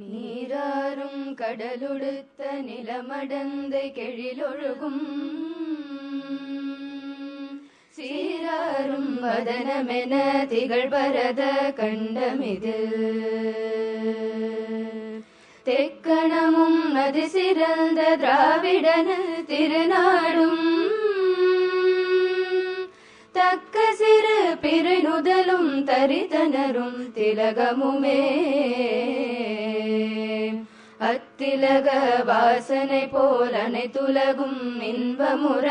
நீராறும் கடலுடுத்த நிலமடந்தை கெழிலொழுகும் சீராறும் வதனமென திகழ்பரத கண்டமிது தெக்கணமும் நதி சிறந்த திராவிடன திருநாடும் தக்க சிறு பிறை நுதலும் தரிதனரும் திலகமுமே அத்திலக வாசனை போல் அனைத்துலகும் இன்பமுற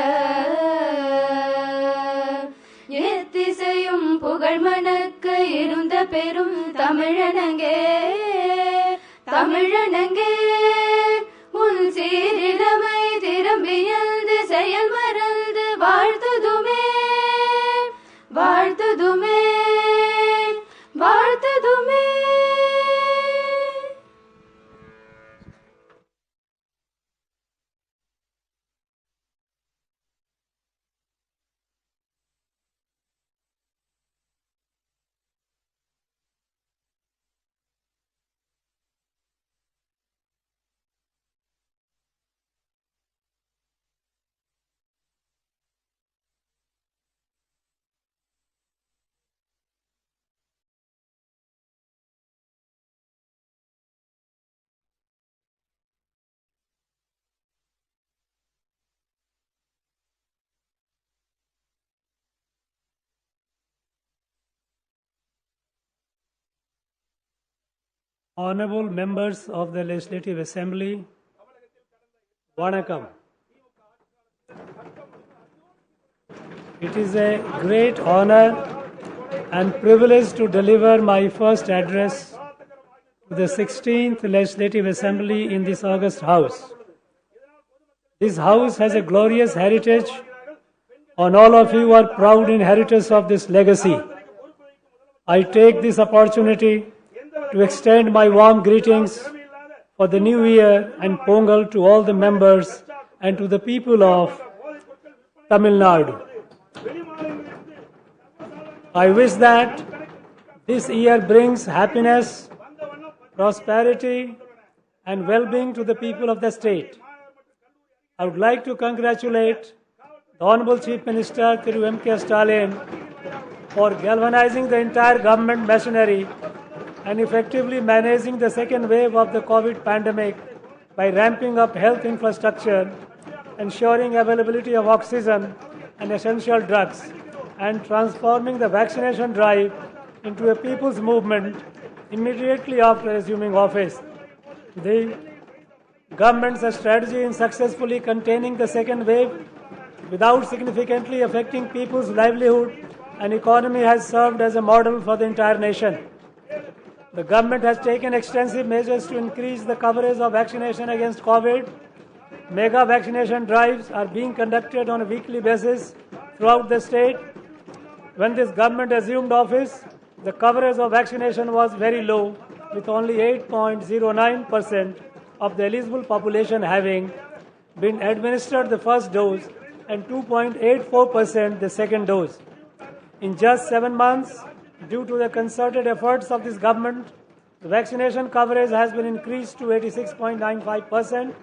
எத்திசையும் புகழ் மணக்க இருந்த பெரும் தமிழனங்கே தமிழனங்கே உன் சீரிழமை திரும்பியந்து செயல் மறந்து வாழ்த்துதுமே வாழ்த்துதுமே வாழ்த்துதுமே. Honorable members of the Legislative Assembly, Vanakkam. It is a great honor and privilege to deliver my first address to the 16th Legislative Assembly in this august house. This house has a glorious heritage, and all of you are proud inheritors of this legacy. I take this opportunity to extend my warm greetings for the new year and Pongal to all the members and to the people of Tamil Nadu. I wish that this year brings happiness, prosperity, and well-being to the people of the state. I would like to congratulate the Honorable Chief Minister Thiru M.K. Stalin for galvanizing the entire government machinery and effectively managing the second wave of the COVID pandemic by ramping up health infrastructure, ensuring availability of oxygen and essential drugs, and transforming the vaccination drive into a people's movement immediately after assuming office. The government's strategy in successfully containing the second wave without significantly affecting people's livelihood and economy has served as a model for the entire nation. The government has taken extensive measures to increase the coverage of vaccination against COVID. Mega vaccination drives are being conducted on a weekly basis throughout the state. When this government assumed office, the coverage of vaccination was very low, with only 8.09% of the eligible population having been administered the first dose and 2.84% the second dose. In just 7 months, due to the concerted efforts of this government, the vaccination coverage has been increased to 86.95%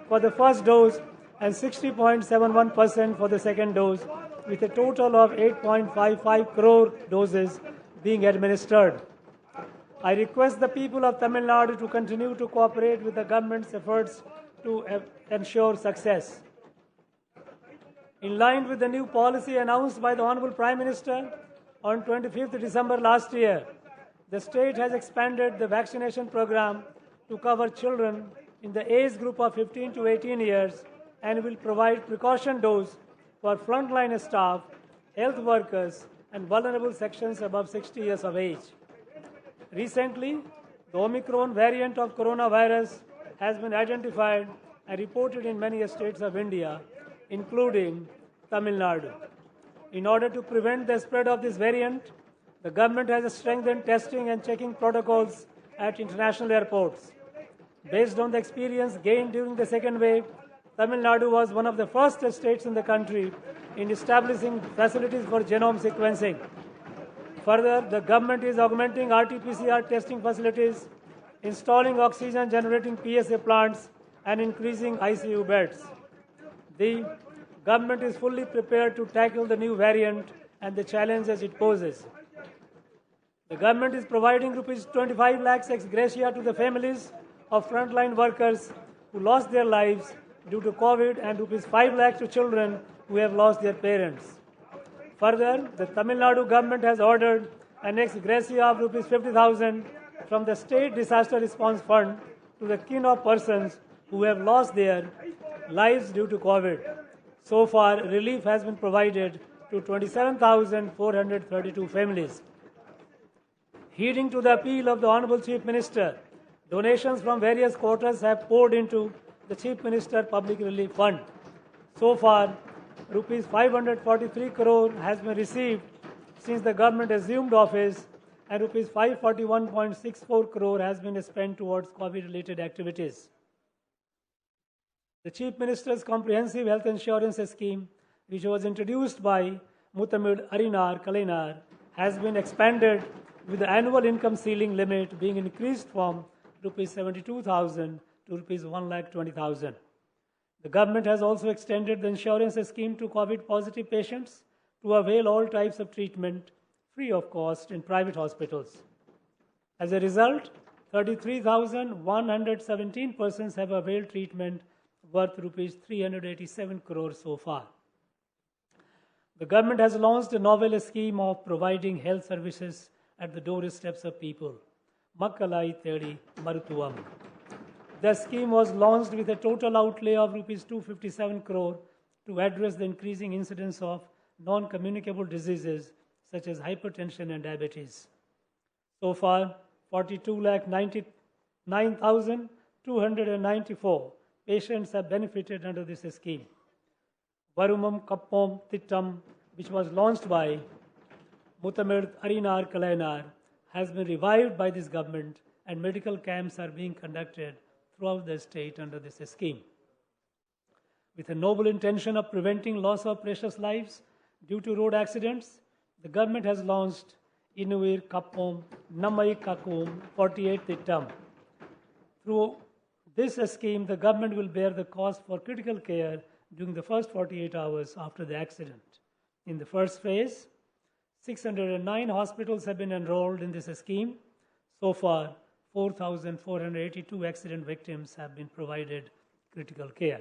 for the first dose and 60.71% for the second dose, with a total of 8.55 crore doses being administered. I request the people of Tamil Nadu to continue to cooperate with the government's efforts to ensure success. In line with the new policy announced by the Honorable Prime Minister on 25th December last year, the state has expanded the vaccination program to cover children in the age group of 15 to 18 years and will provide precaution dose for frontline staff, health workers, and vulnerable sections above 60 years of age. Recently, the Omicron variant of coronavirus has been identified and reported in many states of India, including Tamil Nadu. In order to prevent the spread of this variant, the government has strengthened testing and checking protocols at international airports. Based on the experience gained during the second wave, Tamil Nadu was one of the first states in the country in establishing facilities for genome sequencing. Further, the government is augmenting RT-PCR testing facilities installing oxygen generating PSA plants, and increasing ICU beds. The government is fully prepared to tackle the new variant and the challenges it poses. The government is providing rupees 25 lakhs ex gratia to the families of frontline workers who lost their lives due to COVID and rupees 5 lakhs to children who have lost their parents. Further, the Tamil Nadu government has ordered an ex gratia of rupees 50,000 from the State Disaster Response Fund to the kin of persons who have lost their lives due to COVID. So far, relief has been provided to 27,432 families. Heeding to the appeal of the Honorable Chief Minister, donations from various quarters have poured into the Chief Minister Public Relief Fund. So far, rupees 543 crore has been received since the government assumed office, and rupees 541.64 crore has been spent towards COVID-related activities. The Chief Minister's Comprehensive Health Insurance Scheme, which was introduced by Muthamid Arinar Kalainar, has been expanded with the annual income ceiling limit being increased from rupees 72,000 to rupees 1,20,000. The government has also extended the insurance scheme to COVID-positive patients to avail all types of treatment free of cost in private hospitals. As a result, 33,117 persons have availed treatment worth rupees 387 crore so far. The government has launched a novel scheme of providing health services at the doorsteps of people, Makkalai Thedi Maruthuvam. The scheme was launched with a total outlay of rupees 257 crore to address the increasing incidence of non-communicable diseases such as hypertension and diabetes. So far, 42,99,294 patients have benefited under this scheme. Varumam Kappom Tittam, which was launched by Muthamid Arinar Kalainar, has been revived by this government, and medical camps are being conducted throughout the state under this scheme. With a noble intention of preventing loss of precious lives due to road accidents, the government has launched Inuir Kappom Nammai Kakum 48 Tittam. Through this scheme, the government will bear the cost for critical care during the first 48 hours after the accident. In the first phase, 609 hospitals have been enrolled in this scheme. So far, 4,482 accident victims have been provided critical care.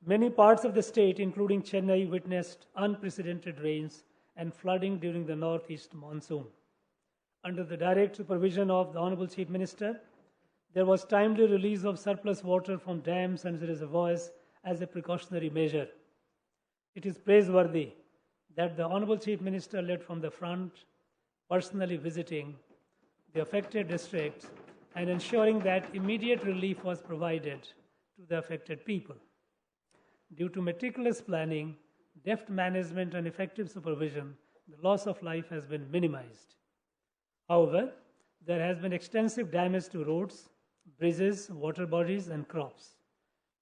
Many parts of the state, including Chennai, witnessed unprecedented rains and flooding during the northeast monsoon. Under the direct supervision of the Honorable Chief Minister, there was timely release of surplus water from dams and reservoirs as a precautionary measure. It is praiseworthy that the Honorable Chief Minister led from the front, personally visiting the affected districts and ensuring that immediate relief was provided to the affected people. Due to meticulous planning, deft management, and effective supervision, the loss of life has been minimized. However, there has been extensive damage to roads, bridges, water bodies, and crops.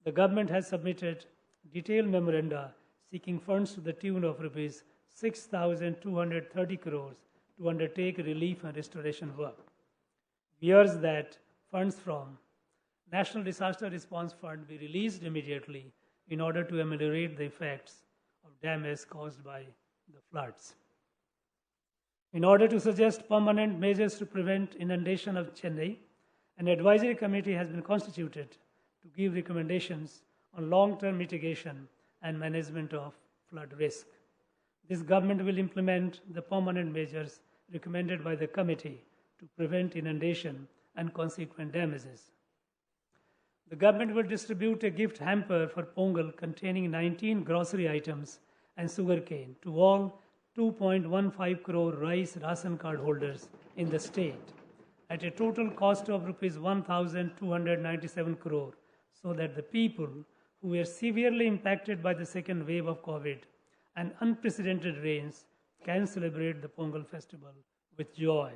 The government has submitted detailed memoranda seeking funds to the tune of rupees 6,230 crores to undertake relief and restoration work. We urge that funds from National Disaster Response Fund be released immediately in order to ameliorate the effects of damage caused by the floods. In order to suggest permanent measures to prevent inundation of Chennai, an advisory committee has been constituted to give recommendations on long-term mitigation and management of flood risk. This government will implement the permanent measures recommended by the committee to prevent inundation and consequent damages. The government will distribute a gift hamper for Pongal containing 19 grocery items and sugarcane to all 2.15 crore rice ration card holders in the state at a total cost of rupees 1,297 crore, so that the people who were severely impacted by the second wave of COVID and unprecedented rains can celebrate the Pongal festival with joy.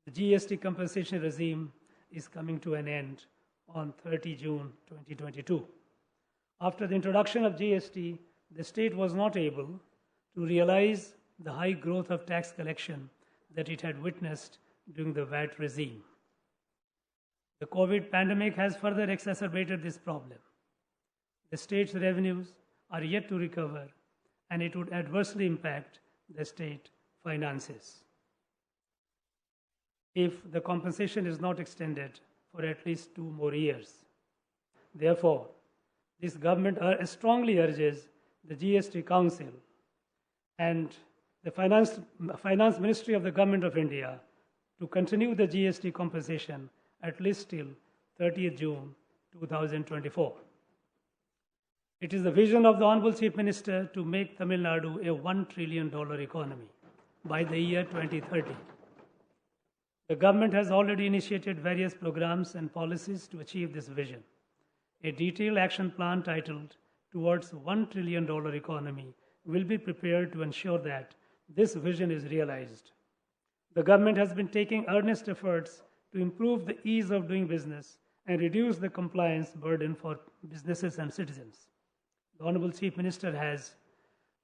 The GST compensation regime is coming to an end on 30 June 2022. After the introduction of GST, the state was not able to realize the high growth of tax collection that it had witnessed during the VAT regime. The COVID pandemic has further exacerbated this problem. The state's revenues are yet to recover, and it would adversely impact the state finances if the compensation is not extended for at least 2 more years. Therefore, this government strongly urges the GST Council and the Finance Ministry of the Government of India to continue the GST compensation at least till 30th June 2024. It is the vision of the Honorable Chief Minister to make Tamil Nadu a $1 trillion economy by the year 2030. The government has already initiated various programs and policies to achieve this vision. A detailed action plan titled Towards $1 trillion economy will be prepared to ensure that this vision is realized. The government has been taking earnest efforts to improve the ease of doing business and reduce the compliance burden for businesses and citizens. The Honorable Chief Minister has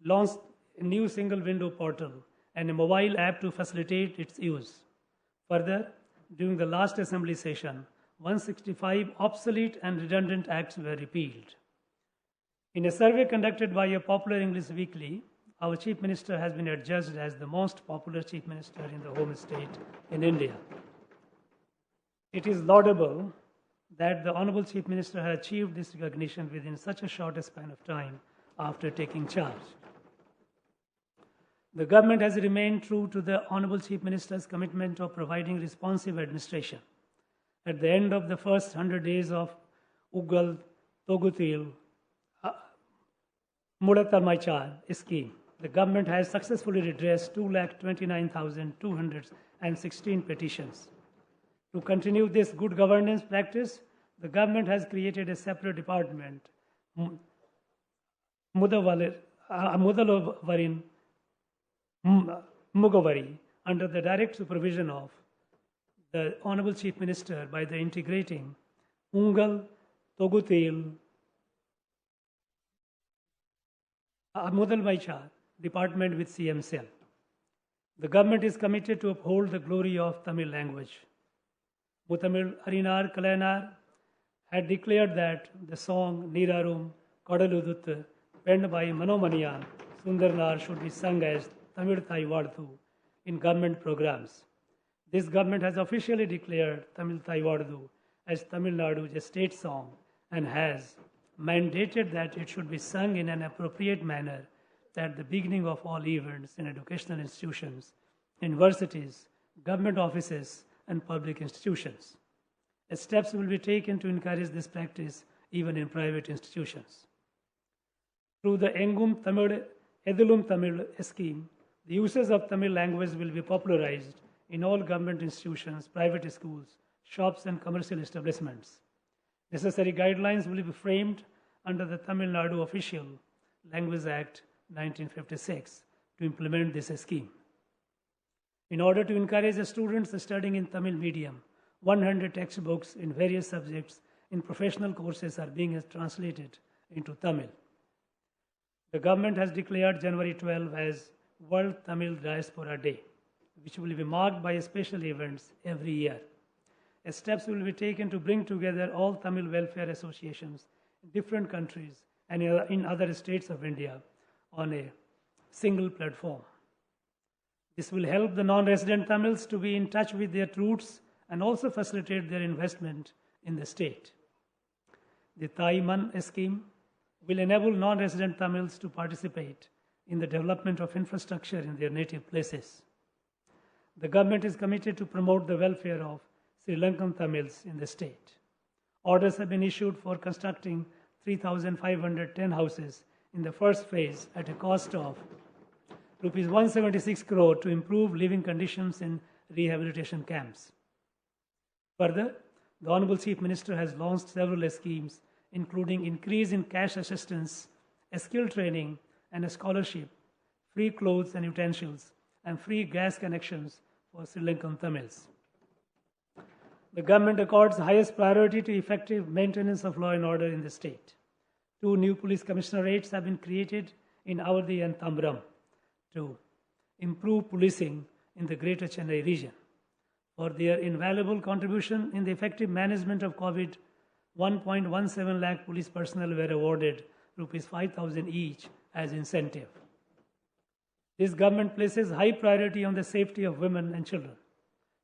launched a new single window portal and a mobile app to facilitate its use. Further, during the last assembly session, 165 obsolete and redundant acts were repealed. In a survey conducted by a popular English weekly, our Chief Minister has been adjudged as the most popular Chief Minister in the home state in India. It is laudable that the Honorable Chief Minister has achieved this recognition within such a short span of time after taking charge. The government has remained true to the Honorable Chief Minister's commitment of providing responsive administration. At the end of the first 100 days of Uggal Togutil Mudatarmaichar scheme, the government has successfully redressed 229,216 petitions. To continue this good governance practice, the government has created a separate department, Mudalavarin Mugavari, under the direct supervision of the Honorable Chief Minister by the integrating Ungal Togutil Mudalmaichar department with CM Cell. The government is committed to uphold the glory of Tamil language. Muthamil Arinar Kalayanar had declared that the song Neerarum Kadaluduttu, penned by Manomaniyan Sundarnar, should be sung as Tamil Thai Vardu in government programs. This government has officially declared Tamil Thai Vardu as Tamil Nadu's state song and has mandated that it should be sung in an appropriate manner at the beginning of all events in educational institutions, universities, government offices, and public institutions. Steps will be taken to encourage this practice even in private institutions. Through the Engum Tamil, Edulum Tamil scheme, the uses of Tamil language will be popularized in all government institutions, private schools, shops, and commercial establishments. Necessary guidelines will be framed under the Tamil Nadu Official Language Act 1956 to implement this scheme. In order to encourage the students studying in Tamil medium, 100 textbooks in various subjects in professional courses are being translated into Tamil. The government has declared January 12 as World Tamil Diaspora Day, which will be marked by special events every year. Steps will be taken to bring together all Tamil welfare associations in different countries and in other states of India on a single platform. This will help the non-resident Tamils to be in touch with their roots and also facilitate their investment in the state. The Thai Man scheme will enable non-resident Tamils to participate in the development of infrastructure in their native places. The government is committed to promote the welfare of Sri Lankan Tamils in the state. Orders have been issued for constructing 3,510 houses in the first phase at a cost of Rs 176 crore to improve living conditions in rehabilitation camps. Further, the Honorable Chief Minister has launched several schemes, including increase in cash assistance, skill training, and a scholarship, free clothes and utensils, and free gas connections for Sri Lankan Tamils. The government accords highest priority to effective maintenance of law and order in the state. 2 new police commissionerates have been created in Awadhi and Tambaram to improve policing in the Greater Chennai region. For their invaluable contribution in the effective management of COVID, 1.17 lakh police personnel were awarded rupees 5,000 each as incentive. This government places high priority on the safety of women and children.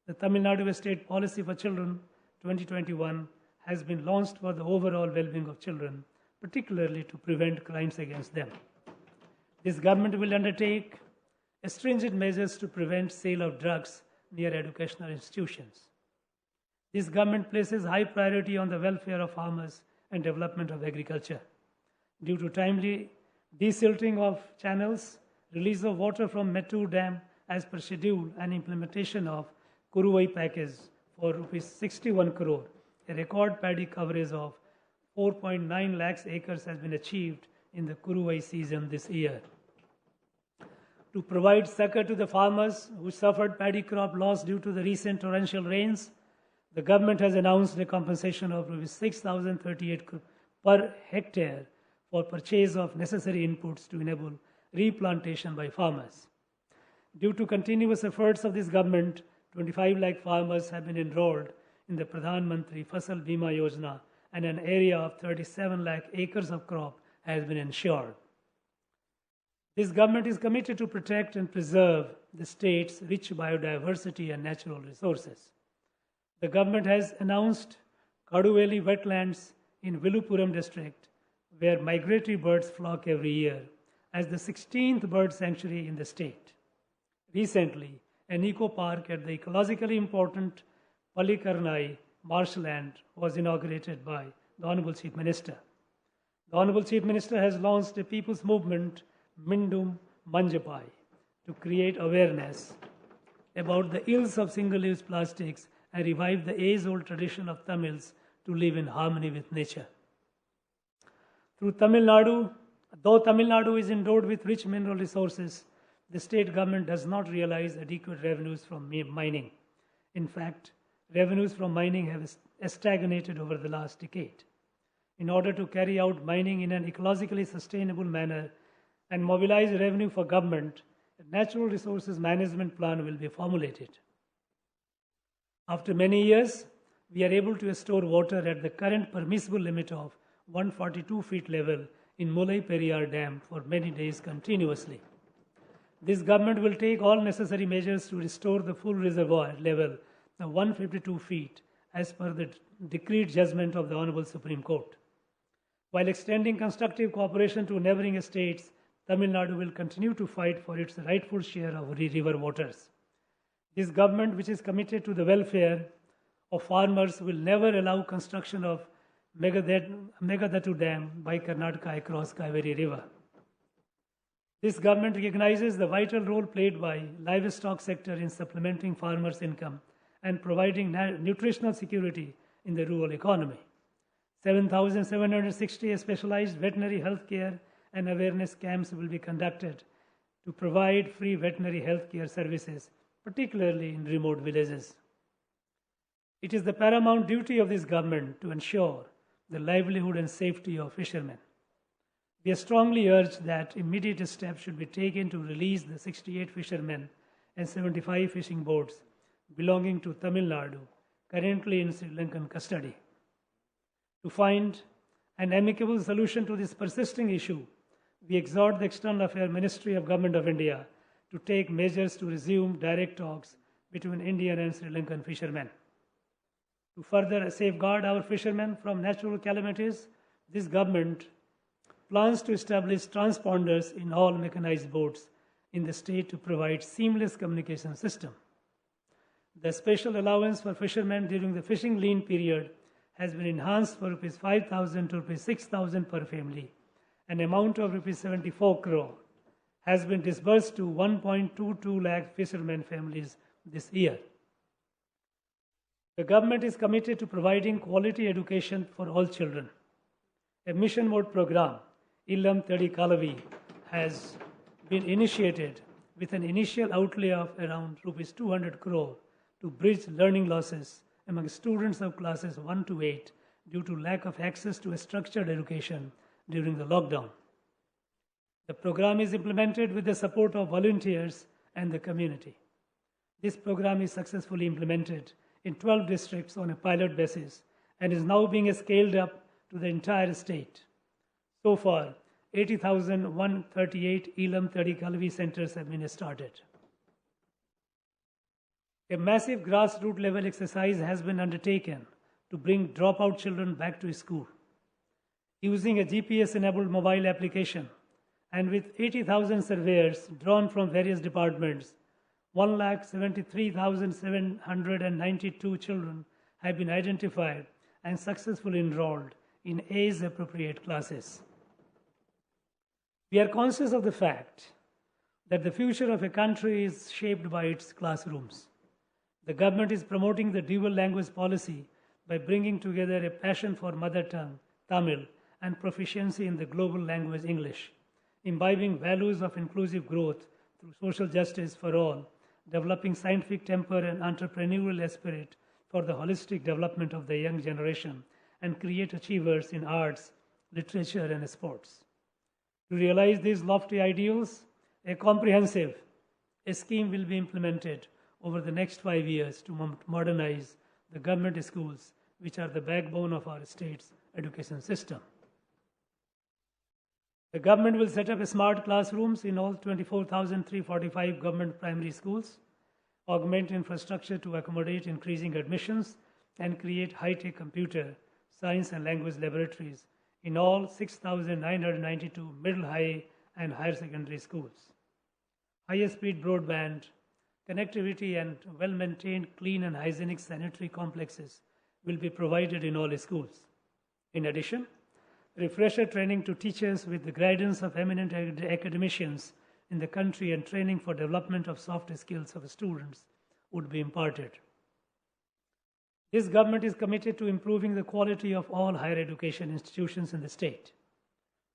The Tamil Nadu State Policy for Children 2021 has been launched for the overall well-being of children, particularly to prevent crimes against them. This government will undertake stringent measures to prevent sale of drugs near educational institutions. This government places high priority on the welfare of farmers and development of agriculture. Due to timely desilting of channels, release of water from Mettur Dam as per schedule, and implementation of Kuruvai package for rupees 61 crore, a record paddy coverage of 4.9 lakhs acres has been achieved in the Kuruvai season this year. To provide succor to the farmers who suffered paddy crop loss due to the recent torrential rains, the government has announced a compensation of rupees 6,038 per hectare for purchase of necessary inputs to enable replantation by farmers. Due to continuous efforts of this government, 25 lakh farmers have been enrolled in the Pradhan Mantri Fasal Bima Yojana, and an area of 37 lakh acres of crop has been ensured. This government is committed to protect and preserve the state's rich biodiversity and natural resources. The government has announced Kaduveli wetlands in Viluppuram district, where migratory birds flock every year, as the 16th bird sanctuary in the state. Recently, an eco park at the ecologically important Palikarnai marshland was inaugurated by the Honorable Chief Minister. The Honorable Chief Minister has launched a people's movement, Mindum Manjapai, to create awareness about the ills of single-use plastics and revive the age-old tradition of Tamils to live in harmony with nature. Though Tamil Nadu is endowed with rich mineral resources, the state government does not realize adequate revenues from mining. In fact, revenues from mining have stagnated over the last decade. In order to carry out mining in an ecologically sustainable manner and mobilize revenue for government, a natural resources management plan will be formulated. After many years, we are able to store water at the current permissible limit of 142 feet level in Mulai Periyar Dam for many days continuously. This government will take all necessary measures to restore the full reservoir level of 152 feet as per the decreed judgment of the Honorable Supreme Court. While extending constructive cooperation to neighboring states, Tamil Nadu will continue to fight for its rightful share of river waters. This government, which is committed to the welfare of farmers, will never allow construction of Meghadattu Dam by Karnataka across Kaveri River. This government recognizes the vital role played by livestock sector in supplementing farmers' income and providing nutritional security in the rural economy. 7,760 specialized veterinary health care and awareness camps will be conducted to provide free veterinary health care services, particularly in remote villages. It is the paramount duty of this government to ensure the livelihood and safety of fishermen. We strongly urge that immediate steps should be taken to release the 68 fishermen and 75 fishing boats belonging to Tamil Nadu, currently in Sri Lankan custody. To find an amicable solution to this persisting issue, we exhort the External Affairs Ministry of Government of India to take measures to resume direct talks between Indian and Sri Lankan fishermen. To further safeguard our fishermen from natural calamities, this government plans to establish transponders in all mechanized boats in the state to provide seamless communication system. The special allowance for fishermen during the fishing lean period has been enhanced for rupees 5,000 to rupees 6,000 per family. An amount of rupees 74 crore has been disbursed to 1.22 lakh fishermen families this year. The government is committed to providing quality education for all children. A mission mode program, Illam Thedi Kalavi, has been initiated with an initial outlay of around rupees 200 crore to bridge learning losses among students of classes 1 to 8 due to lack of access to a structured education during the lockdown. The program is implemented with the support of volunteers and the community. This program is successfully implemented in 12 districts on a pilot basis and is now being scaled up to the entire state. So far, 80,138 Elam Tadikalvi centers have been started. A massive grassroots level exercise has been undertaken to bring dropout children back to school. Using a GPS-enabled mobile application and with 80,000 surveyors drawn from various departments, 1,73,792 children have been identified and successfully enrolled in age-appropriate classes. We are conscious of the fact that the future of a country is shaped by its classrooms. The government is promoting the dual language policy by bringing together a passion for mother tongue, Tamil, and proficiency in the global language English, imbibing values of inclusive growth through social justice for all, developing scientific temper and entrepreneurial spirit for the holistic development of the young generation, and create achievers in arts, literature, and sports. To realize these lofty ideals, a comprehensive scheme will be implemented over the next 5 years to modernize the government schools, which are the backbone of our state's education system. The government will set up smart classrooms in all 24,345 government primary schools, augment infrastructure to accommodate increasing admissions, and create high-tech computer, science, and language laboratories in all 6,992 middle, high, and higher secondary schools. High-speed broadband, connectivity, and well-maintained, clean, and hygienic sanitary complexes will be provided in all schools. In addition, refresher training to teachers with the guidance of eminent academicians in the country and training for development of soft skills of students would be imparted. This government is committed to improving the quality of all higher education institutions in the state.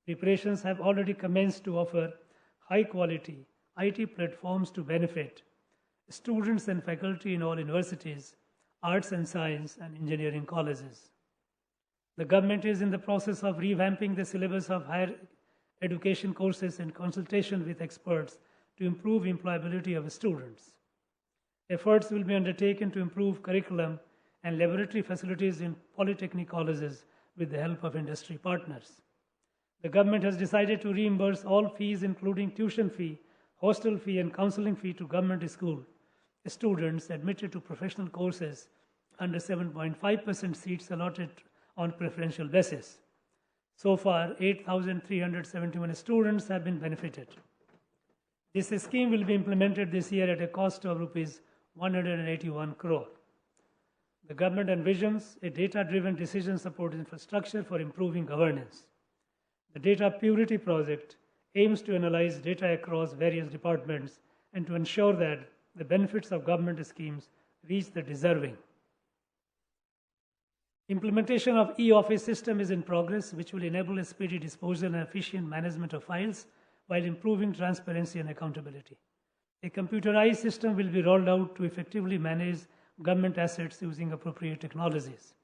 Preparations have already commenced to offer high-quality IT platforms to benefit students and faculty in all universities, arts and science, and engineering colleges. The government is in the process of revamping the syllabus of higher education courses in consultation with experts to improve employability of students. Efforts will be undertaken to improve curriculum and laboratory facilities in polytechnic colleges with the help of industry partners. The government has decided to reimburse all fees, including tuition fee, hostel fee, and counseling fee to government school students admitted to professional courses under 7.5% seats allotted on preferential basis. So far, 8,371 students have been benefited. This scheme will be implemented this year at a cost of Rs 181 crore. The government envisions a data-driven decision support infrastructure for improving governance. The Data Purity Project aims to analyze data across various departments and to ensure that the benefits of government schemes reach the deserving. Implementation of e-office system is in progress, which will enable a speedy disposal and efficient management of files while improving transparency and accountability. A computerized system will be rolled out to effectively manage government assets using appropriate technologies.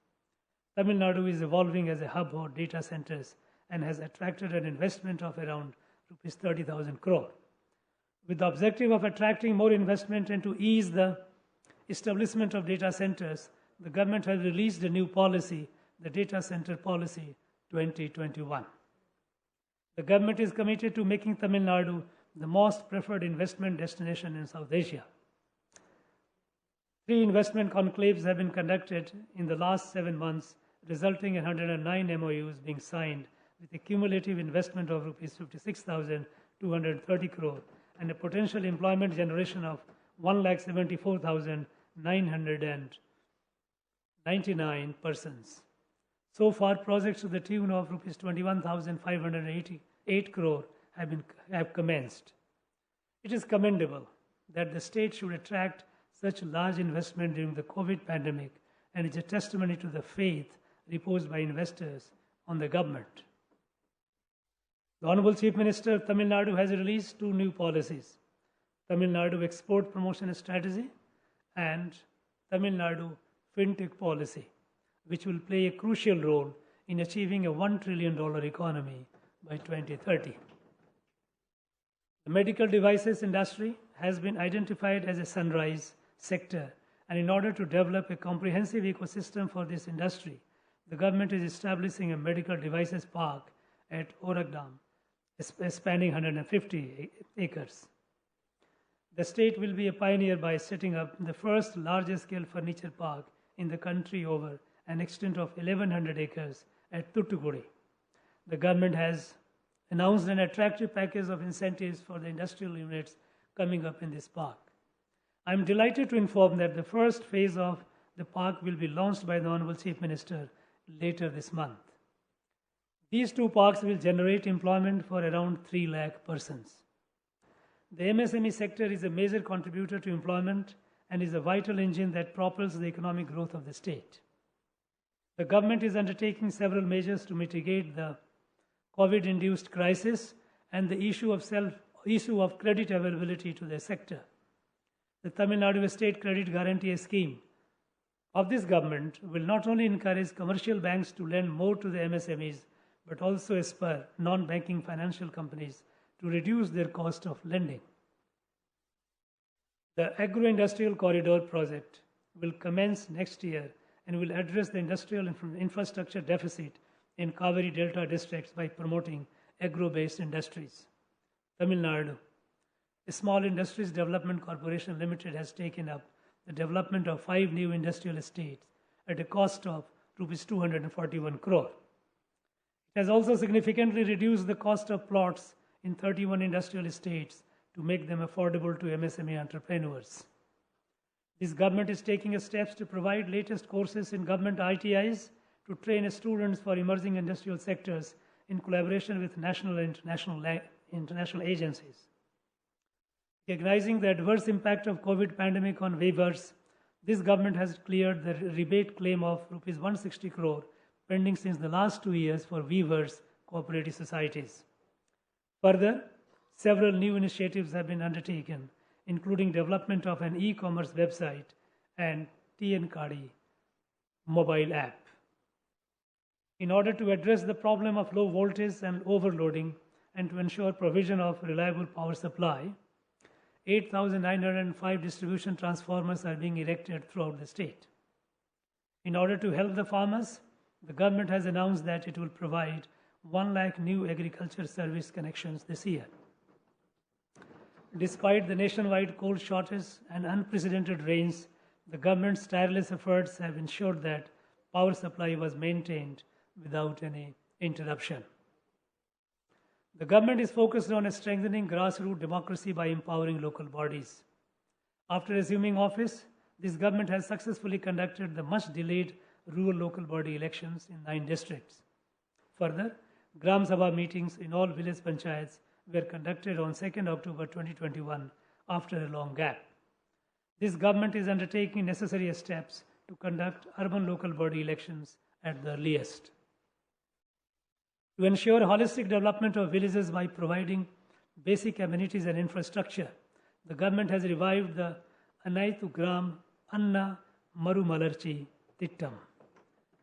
Tamil Nadu is evolving as a hub for data centers and has attracted an investment of around Rs 30,000 crore. With the objective of attracting more investment and to ease the establishment of data centers, the government has released a new policy, the Data Center Policy 2021. The government is committed to making Tamil Nadu the most preferred investment destination in South Asia. 3 investment conclaves have been conducted in the last 7 months, resulting in 109 MOUs being signed with a cumulative investment of Rs 56,230 crore and a potential employment generation of 1,74,999 persons. So far, projects to the tune of Rs 21,588 crore have commenced. It is commendable that the state should attract such large investment during the COVID pandemic, and is a testimony to the faith reposed by investors on the government. The Honorable Chief Minister of Tamil Nadu has released 2 new policies, Tamil Nadu Export Promotion Strategy and Tamil Nadu FinTech Policy, which will play a crucial role in achieving a $1 trillion economy by 2030. The medical devices industry has been identified as a sunrise sector, and in order to develop a comprehensive ecosystem for this industry, the government is establishing a medical devices park at Orakdam, spanning 150 acres. The state will be a pioneer by setting up the first large-scale furniture park in the country over an extent of 1,100 acres at Thoothukudi. The government has announced an attractive package of incentives for the industrial units coming up in this park. I am delighted to inform that the first phase of the park will be launched by the Honorable Chief Minister later this month. These two parks will generate employment for around 3 lakh persons. The MSME sector is a major contributor to employment and is a vital engine that propels the economic growth of the state. The government is undertaking several measures to mitigate the COVID-induced crisis and the issue of credit availability to the sector. The Tamil Nadu State Credit Guarantee Scheme of this government will not only encourage commercial banks to lend more to the MSMEs, but also spur non-banking financial companies to reduce their cost of lending. The Agro-Industrial Corridor project will commence next year and will address the industrial infrastructure deficit in Kaveri Delta districts by promoting agro-based industries. Tamil Nadu, a Small Industries Development Corporation Limited, has taken up the development of 5 new industrial estates at a cost of Rs 241 crore. It has also significantly reduced the cost of plots in 31 industrial estates to make them affordable to MSME entrepreneurs. This government is taking steps to provide latest courses in government ITIs to train students for emerging industrial sectors in collaboration with national and international agencies. Recognizing the adverse impact of COVID pandemic on weavers, this government has cleared the rebate claim of Rs 160 crore pending since the last 2 years for weavers cooperative societies. Further, several new initiatives have been undertaken, including development of an e-commerce website and TN Kadi mobile app. In order to address the problem of low voltage and overloading and to ensure provision of reliable power supply, 8,905 distribution transformers are being erected throughout the state. In order to help the farmers, the government has announced that it will provide 1 lakh new agriculture service connections this year. Despite the nationwide coal shortage and unprecedented rains, the government's tireless efforts have ensured that power supply was maintained without any interruption. The government is focused on strengthening grassroots democracy by empowering local bodies. After assuming office, this government has successfully conducted the much-delayed rural local body elections in 9 districts. Further, Gram Sabha meetings in all village panchayats were conducted on 2nd October 2021 after a long gap. This government is undertaking necessary steps to conduct urban local body elections at the earliest. To ensure holistic development of villages by providing basic amenities and infrastructure, the government has revived the Anaitu Gram Anna Marumalarchi Tittam.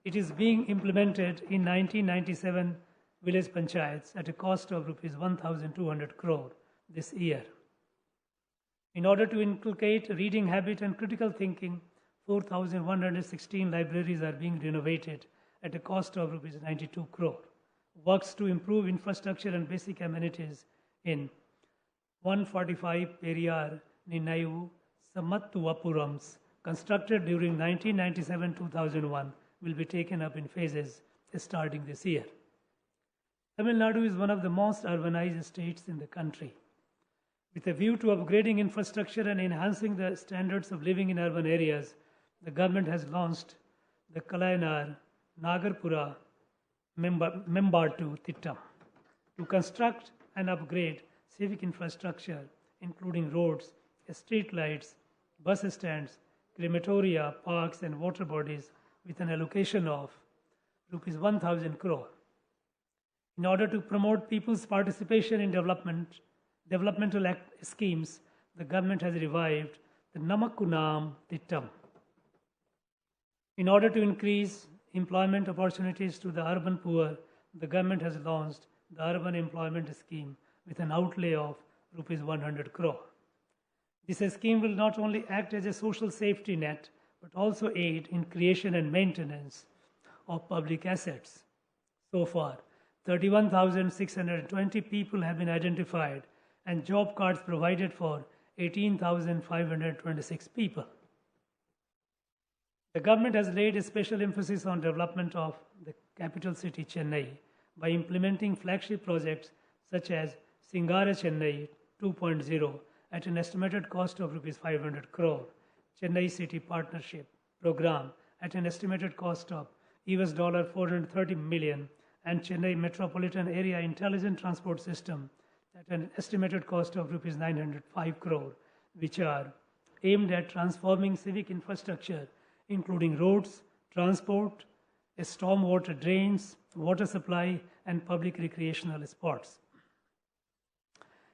It is being implemented in 1997 village panchayats at a cost of Rs 1,200 crore this year. In order to inculcate reading habit and critical thinking, 4,116 libraries are being renovated at a cost of Rs 92 crore. Works to improve infrastructure and basic amenities in 145 Periyar Ninayu Samattuapurams constructed during 1997-2001 will be taken up in phases starting this year. Tamil Nadu is one of the most urbanized states in the country. With a view to upgrading infrastructure and enhancing the standards of living in urban areas, the government has launched the Kalayanar Nagarpura Membadu Tittam to construct and upgrade civic infrastructure, including roads, street lights, bus stands, crematoria, parks, and water bodies, with an allocation of Rs 1,000 crore. In order to promote people's participation in developmental schemes, the government has revived the Namakkunam Tittam. In order to increase employment opportunities to the urban poor, the government has launched the Urban Employment Scheme with an outlay of Rs 100 crore. This scheme will not only act as a social safety net, but also aid in creation and maintenance of public assets. So far, 31,620 people have been identified and job cards provided for 18,526 people. The government has laid a special emphasis on development of the capital city Chennai by implementing flagship projects such as Singara Chennai 2.0 at an estimated cost of Rs 500 crore, Chennai City Partnership Program at an estimated cost of US $430 million, and Chennai Metropolitan Area Intelligent Transport System at an estimated cost of Rs 905 crore, which are aimed at transforming civic infrastructure including roads, transport, stormwater drains, water supply, and public recreational spots.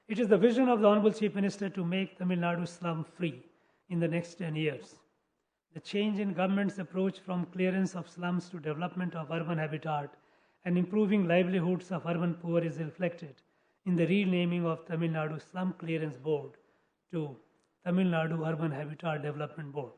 It is the vision of the Honorable Chief Minister to make Tamil Nadu slum-free in the next 10 years. The change in government's approach from clearance of slums to development of urban habitat and improving livelihoods of urban poor is reflected in the renaming of Tamil Nadu Slum Clearance Board to Tamil Nadu Urban Habitat Development Board.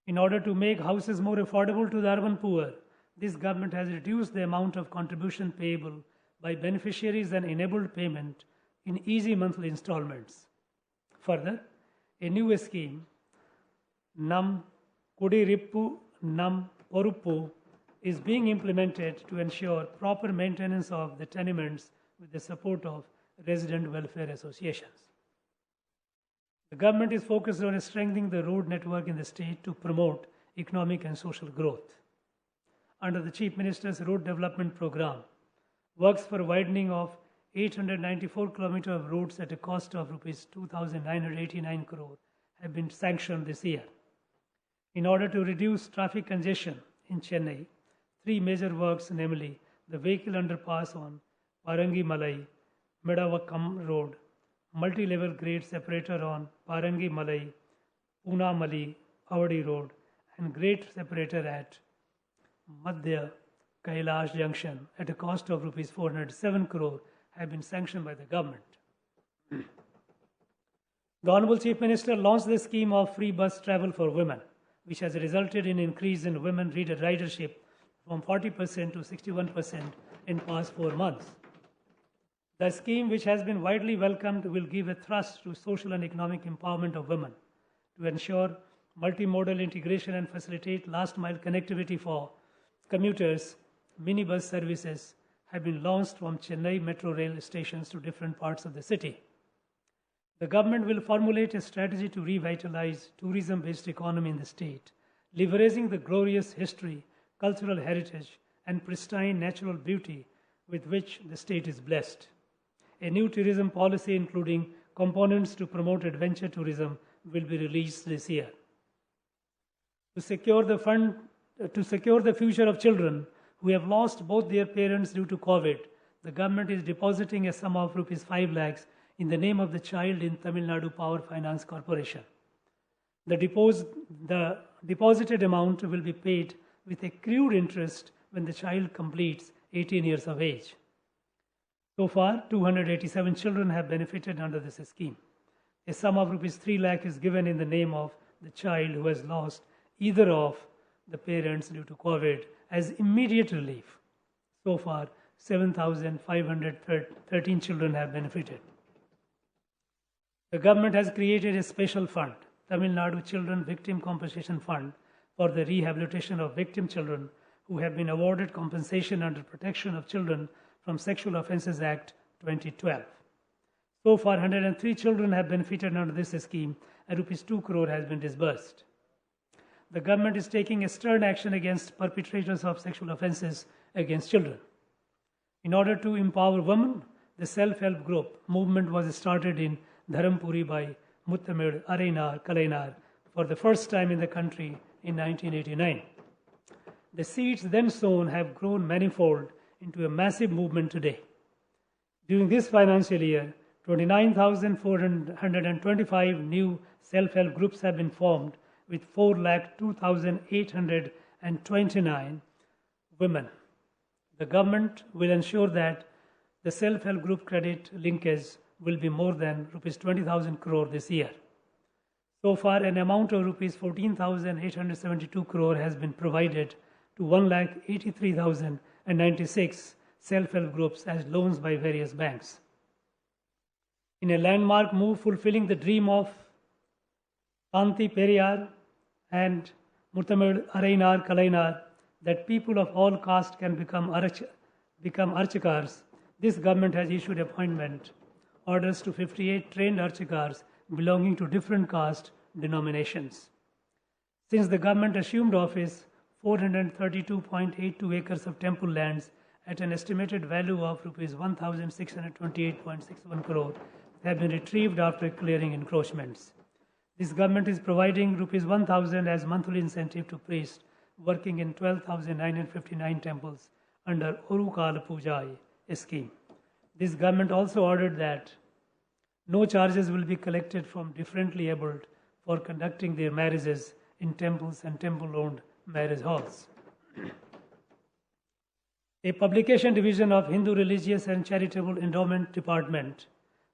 In order to make houses more affordable to the urban poor, this government has reduced the amount of contribution payable by beneficiaries and enabled payment in easy monthly installments. Further, a new scheme, Nam Kudirippu Nam Poruppu, is being implemented to ensure proper maintenance of the tenements with the support of resident welfare associations. The government is focused on strengthening the road network in the state to promote economic and social growth. Under the Chief Minister's Road Development Program, works for widening of 894 km of roads at a cost of Rs 2,989 crore have been sanctioned this year. In order to reduce traffic congestion in Chennai, three major works, namely the vehicle underpass on Parangi Malai, Medavakkam Road, multi-level grade separator on Parangi Malai, Puna Mali, Avadi Road, and grade separator at Madhya Kailash Junction at a cost of Rs 407 crore have been sanctioned by the government. The Honorable Chief Minister launched the scheme of free bus travel for women, which has resulted in increase in women ridership from 40% to 61% in past 4 months. The scheme, which has been widely welcomed, will give a thrust to social and economic empowerment of women to ensure multimodal integration and facilitate last-mile connectivity for commuters. Minibus services have been launched from Chennai metro rail stations to different parts of the city. The government will formulate a strategy to revitalize tourism-based economy in the state, leveraging the glorious history, cultural heritage, and pristine natural beauty with which the state is blessed. A new tourism policy, including components to promote adventure tourism, will be released this year. To secure the future of children who have lost both their parents due to COVID, the government is depositing a sum of Rs 5 lakhs in the name of the child in Tamil Nadu Power Finance Corporation. The deposited amount will be paid with accrued interest when the child completes 18 years of age. So far, 287 children have benefited under this scheme. A sum of Rs 3 lakh is given in the name of the child who has lost either of the parents due to COVID as immediate relief. So far, 7,513 children have benefited. The government has created a special fund, Tamil Nadu Children Victim Compensation Fund, for the rehabilitation of victim children who have been awarded compensation under Protection of Children from Sexual Offences Act 2012. So far, 103 children have benefited under this scheme and Rs 2 crore has been disbursed. The government is taking a stern action against perpetrators of sexual offences against children. In order to empower women, the self-help group movement was started in Dharampuri by Muttamid Arainar Kalainar for the first time in the country in 1989. The seeds then sown have grown manifold into a massive movement today. During this financial year, 29,425 new self-help groups have been formed with 4,02,829 women. The government will ensure that the self-help group credit linkage will be more than Rs 20,000 crore this year. So far, an amount of rupees 14,872 crore has been provided to 1,83,096 self-help groups as loans by various banks. In a landmark move fulfilling the dream of Kanti Periyar and Muttamil Arainar Kalainar, that people of all castes can become archakars, this government has issued appointment orders to 58 trained archakars belonging to different caste denominations. Since the government assumed office, 432.82 acres of temple lands at an estimated value of rupees 1,628.61 crore have been retrieved after clearing encroachments. This government is providing rupees 1,000 as monthly incentive to priests working in 12,959 temples under Orukala Pujai scheme. This government also ordered that no charges will be collected from differently abled for conducting their marriages in temples and temple-owned marriage halls. A publication division of Hindu Religious and Charitable Endowment Department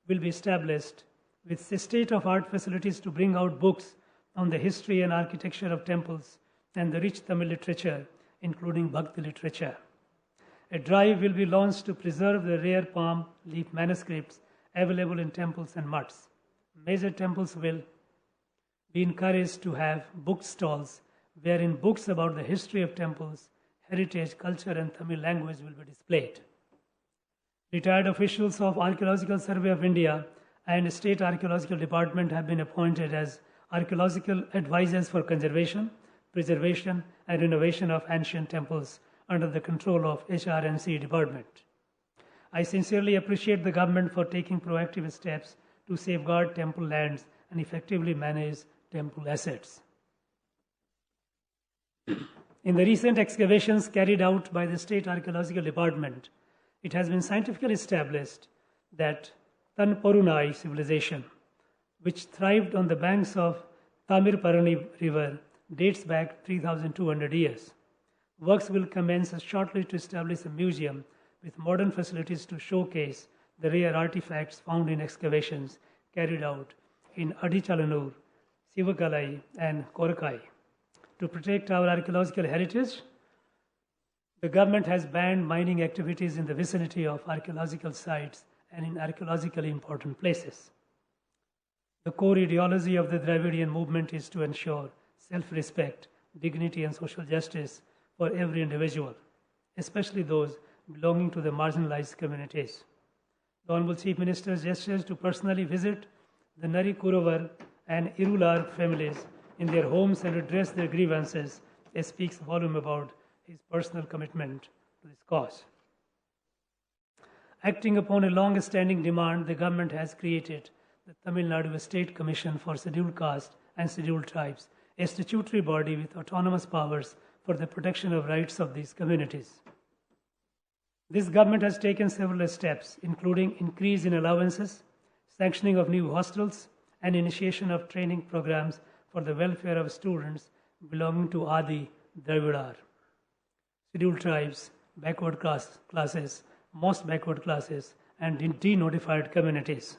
will be established with state-of-art facilities to bring out books on the history and architecture of temples and the rich Tamil literature, including Bhakti literature. A drive will be launched to preserve the rare palm leaf manuscripts available in temples and mutts. Major temples will be encouraged to have book stalls wherein books about the history of temples, heritage, culture, and Tamil language will be displayed. Retired officials of Archaeological Survey of India and State Archaeological Department have been appointed as archaeological advisors for conservation, preservation, and renovation of ancient temples under the control of HRNC department. I sincerely appreciate the government for taking proactive steps to safeguard temple lands and effectively manage temple assets. In the recent excavations carried out by the State Archaeological Department, it has been scientifically established that Tanporunai civilization, which thrived on the banks of Tamirparani River, dates back 3,200 years. Works will commence shortly to establish a museum with modern facilities to showcase the rare artifacts found in excavations carried out in Adichalanur, Sivakalai, and Korakai. To protect our archaeological heritage, the government has banned mining activities in the vicinity of archaeological sites and in archaeologically important places. The core ideology of the Dravidian movement is to ensure self-respect, dignity, and social justice for every individual, especially those belonging to the marginalized communities. The Honorable Chief Minister gestures to personally visit the Nari Kurovar and Irular families in their homes and address their grievances. It speaks volume about his personal commitment to this cause. Acting upon a long-standing demand, the government has created the Tamil Nadu State Commission for Scheduled Caste and Scheduled Tribes, a statutory body with autonomous powers for the protection of rights of these communities. This government has taken several steps, including increase in allowances, sanctioning of new hostels, and initiation of training programs for the welfare of students belonging to Adi Dravidar, scheduled tribes, backward classes, most backward classes, and denotified communities.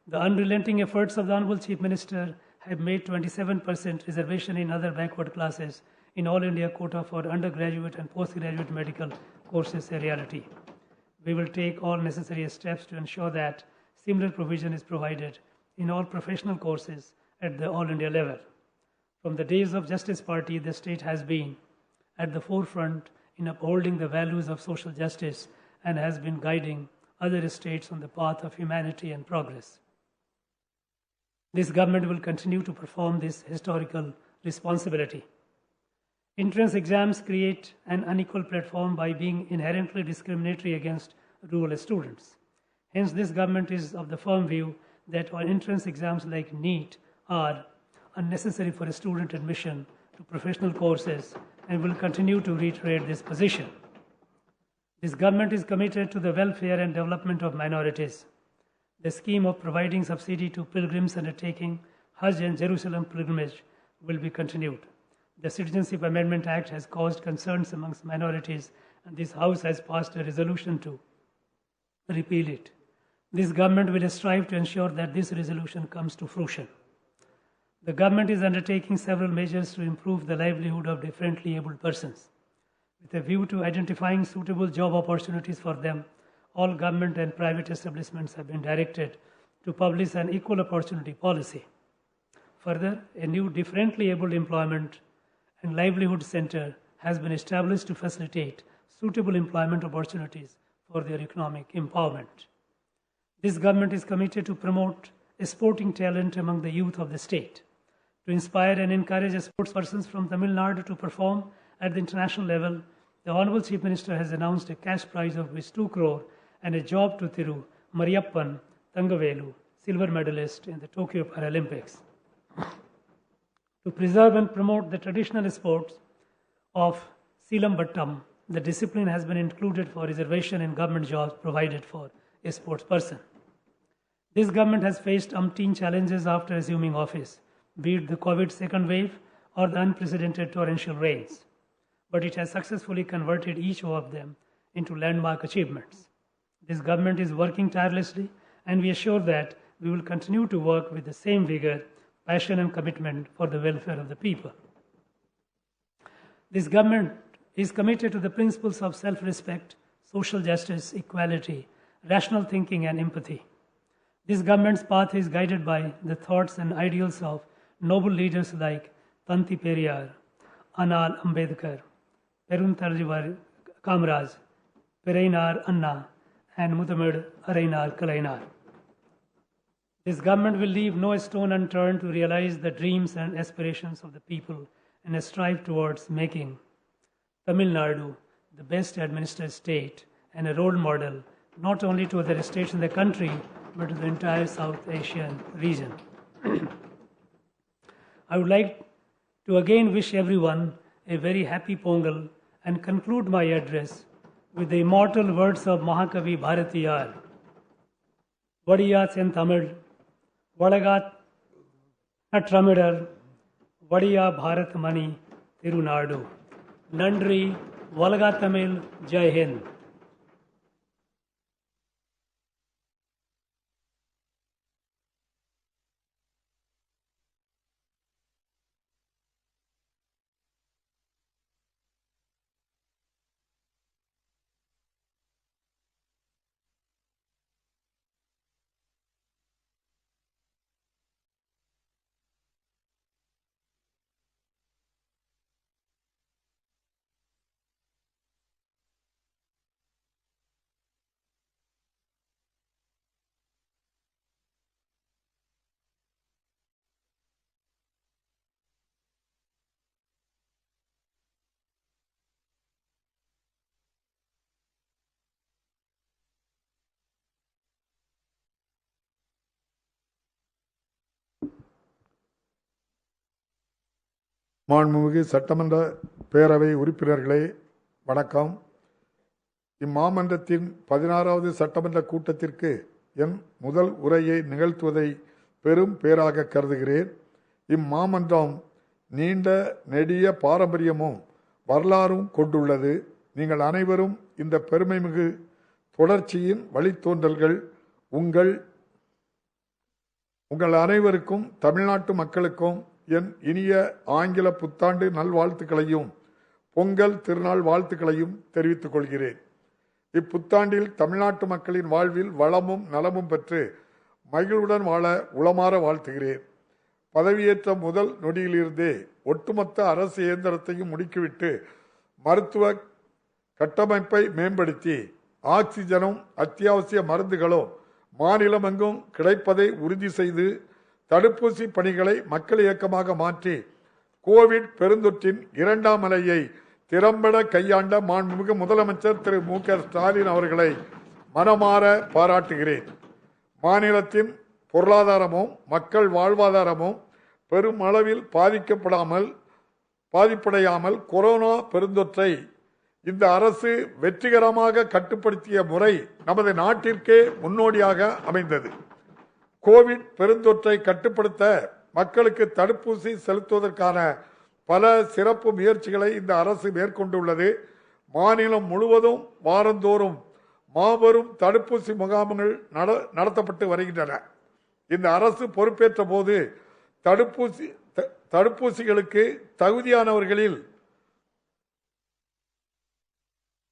The unrelenting efforts of the Honorable Chief Minister have made 27% reservation in other backward classes in All India quota for undergraduate and postgraduate medical courses a reality. We will take all necessary steps to ensure that similar provision is provided in all professional courses at the All India level. From the days of Justice Party, the state has been at the forefront in upholding the values of social justice and has been guiding other states on the path of humanity and progress. This government will continue to perform this historical responsibility. Entrance exams create an unequal platform by being inherently discriminatory against rural students. Hence, this government is of the firm view that all entrance exams like NEET are unnecessary for a student admission to professional courses and will continue to reiterate this position. This government is committed to the welfare and development of minorities. The scheme of providing subsidy to pilgrims undertaking Hajj and Jerusalem pilgrimage will be continued. The Citizenship Amendment Act has caused concerns amongst minorities, and this House has passed a resolution to repeal it. This government will strive to ensure that this resolution comes to fruition. The government is undertaking several measures to improve the livelihood of differently abled persons. With a view to identifying suitable job opportunities for them, all government and private establishments have been directed to publish an equal opportunity policy. Further, a new differently abled employment and livelihood center has been established to facilitate suitable employment opportunities for their economic empowerment. This government is committed to promote sporting talent among the youth of the state. To inspire and encourage sportspersons from Tamil Nadu to perform at the international level, the Honorable Chief Minister has announced a cash prize of rupees 2 crore and a job to Thiru Mariyappan Thangavelu, silver medalist in the Tokyo Paralympics. To preserve and promote the traditional sports of Silambattam, the discipline has been included for reservation in government jobs provided for a sportsperson. This government has faced umpteen challenges after assuming office, be it the COVID second wave or the unprecedented torrential rains, but it has successfully converted each of them into landmark achievements. This government is working tirelessly, and we assure that we will continue to work with the same vigor, passion, and commitment for the welfare of the people. This government is committed to the principles of self-respect, social justice, equality, rational thinking, and empathy. This government's path is guided by the thoughts and ideals of noble leaders like Tanti Periyar, Anal Ambedkar, Peruntarjivar Kamaraj, Perainar Anna, and Mutamid Arainar Kalainar. This government will leave no stone unturned to realize the dreams and aspirations of the people and strive towards making Tamil Nadu the best administered state and a role model not only to other states in the country but to the entire South Asian region. I would like to again wish everyone a very happy Pongal and conclude my address with the immortal words of Mahakavi Bharatiyar. Vadiyat en Tamil, Vadagat Natramidar, Vadiya Bharat Mani Tirunadu. Nandri, Valaga Tamil, Jai Hind. மாண்புமிகு சட்டமன்ற பேரவை உறுப்பினர்களே வணக்கம். இம்மாமன்றத்தின் 16வது சட்டமன்ற கூட்டத்திற்கு என் முதல் உரையை நிகழ்த்துவதை பெரும் பேராக கருதுகிறேன். இம்மாமன்றம் நீண்ட நெடிய பாரம்பரியமும் வரலாறும் கொண்டுள்ளது. நீங்கள் அனைவரும் இந்த பெருமைமிகு தொடர்ச்சியின் வழித்தோன்றல்கள். உங்கள் அனைவருக்கும் தமிழ்நாட்டு மக்களுக்கும் என் இனிய ஆங்கில புத்தாண்டு நல்வாழ்த்துக்களையும் பொங்கல் திருநாள் வாழ்த்துக்களையும் தெரிவித்துக் கொள்கிறேன். இப்புத்தாண்டில் தமிழ்நாட்டு மக்களின் வாழ்வில் வளமும் நலமும் பெற்று மகிழ்வுடன் வாழ உளமாற வாழ்த்துகிறேன். பதவியேற்ற முதல் நொடியிலிருந்தே ஒட்டுமொத்த அரசு இயந்திரத்தையும் முடுக்கிவிட்டு மருத்துவ கட்டமைப்பை மேம்படுத்தி ஆக்சிஜனும் அத்தியாவசிய மருந்துகளும் மாநிலமெங்கும் கிடைப்பதை உறுதி செய்து தடுப்பூசி பணிகளை மக்கள் இயக்கமாக மாற்றி கோவிட் பெருந்தொற்றின் 2ஆம் அலையை திறம்பட கையாண்ட மாண்புமிகு முதலமைச்சர் திரு மு.க. ஸ்டாலின் அவர்களை மனமாற பாராட்டுகிறேன். மாநிலத்தின் பொருளாதாரமும் மக்கள் வாழ்வாதாரமும் பெரும் அளவில் பாதிப்படையாமல் கொரோனா பெருந்தொற்றை இந்த அரசு வெற்றிகரமாக கட்டுப்படுத்திய முறை நமது நாட்டிற்கே முன்னோடியாக அமைந்தது. கோவிட் பெருந்தொற்றை கட்டுப்படுத்த மக்களுக்கு தடுப்பூசி செலுத்துவதற்கான பல சிறப்பு முயற்சிகளை இந்த அரசு மேற்கொண்டுள்ளது. மாநிலம் முழுவதும் வாரந்தோறும் மாபெரும் தடுப்பூசி முகாம்கள் நடத்தப்பட்டு வருகின்றன. இந்த அரசு பொறுப்பேற்ற போது தடுப்பூசிகளுக்கு தகுதியானவர்களில்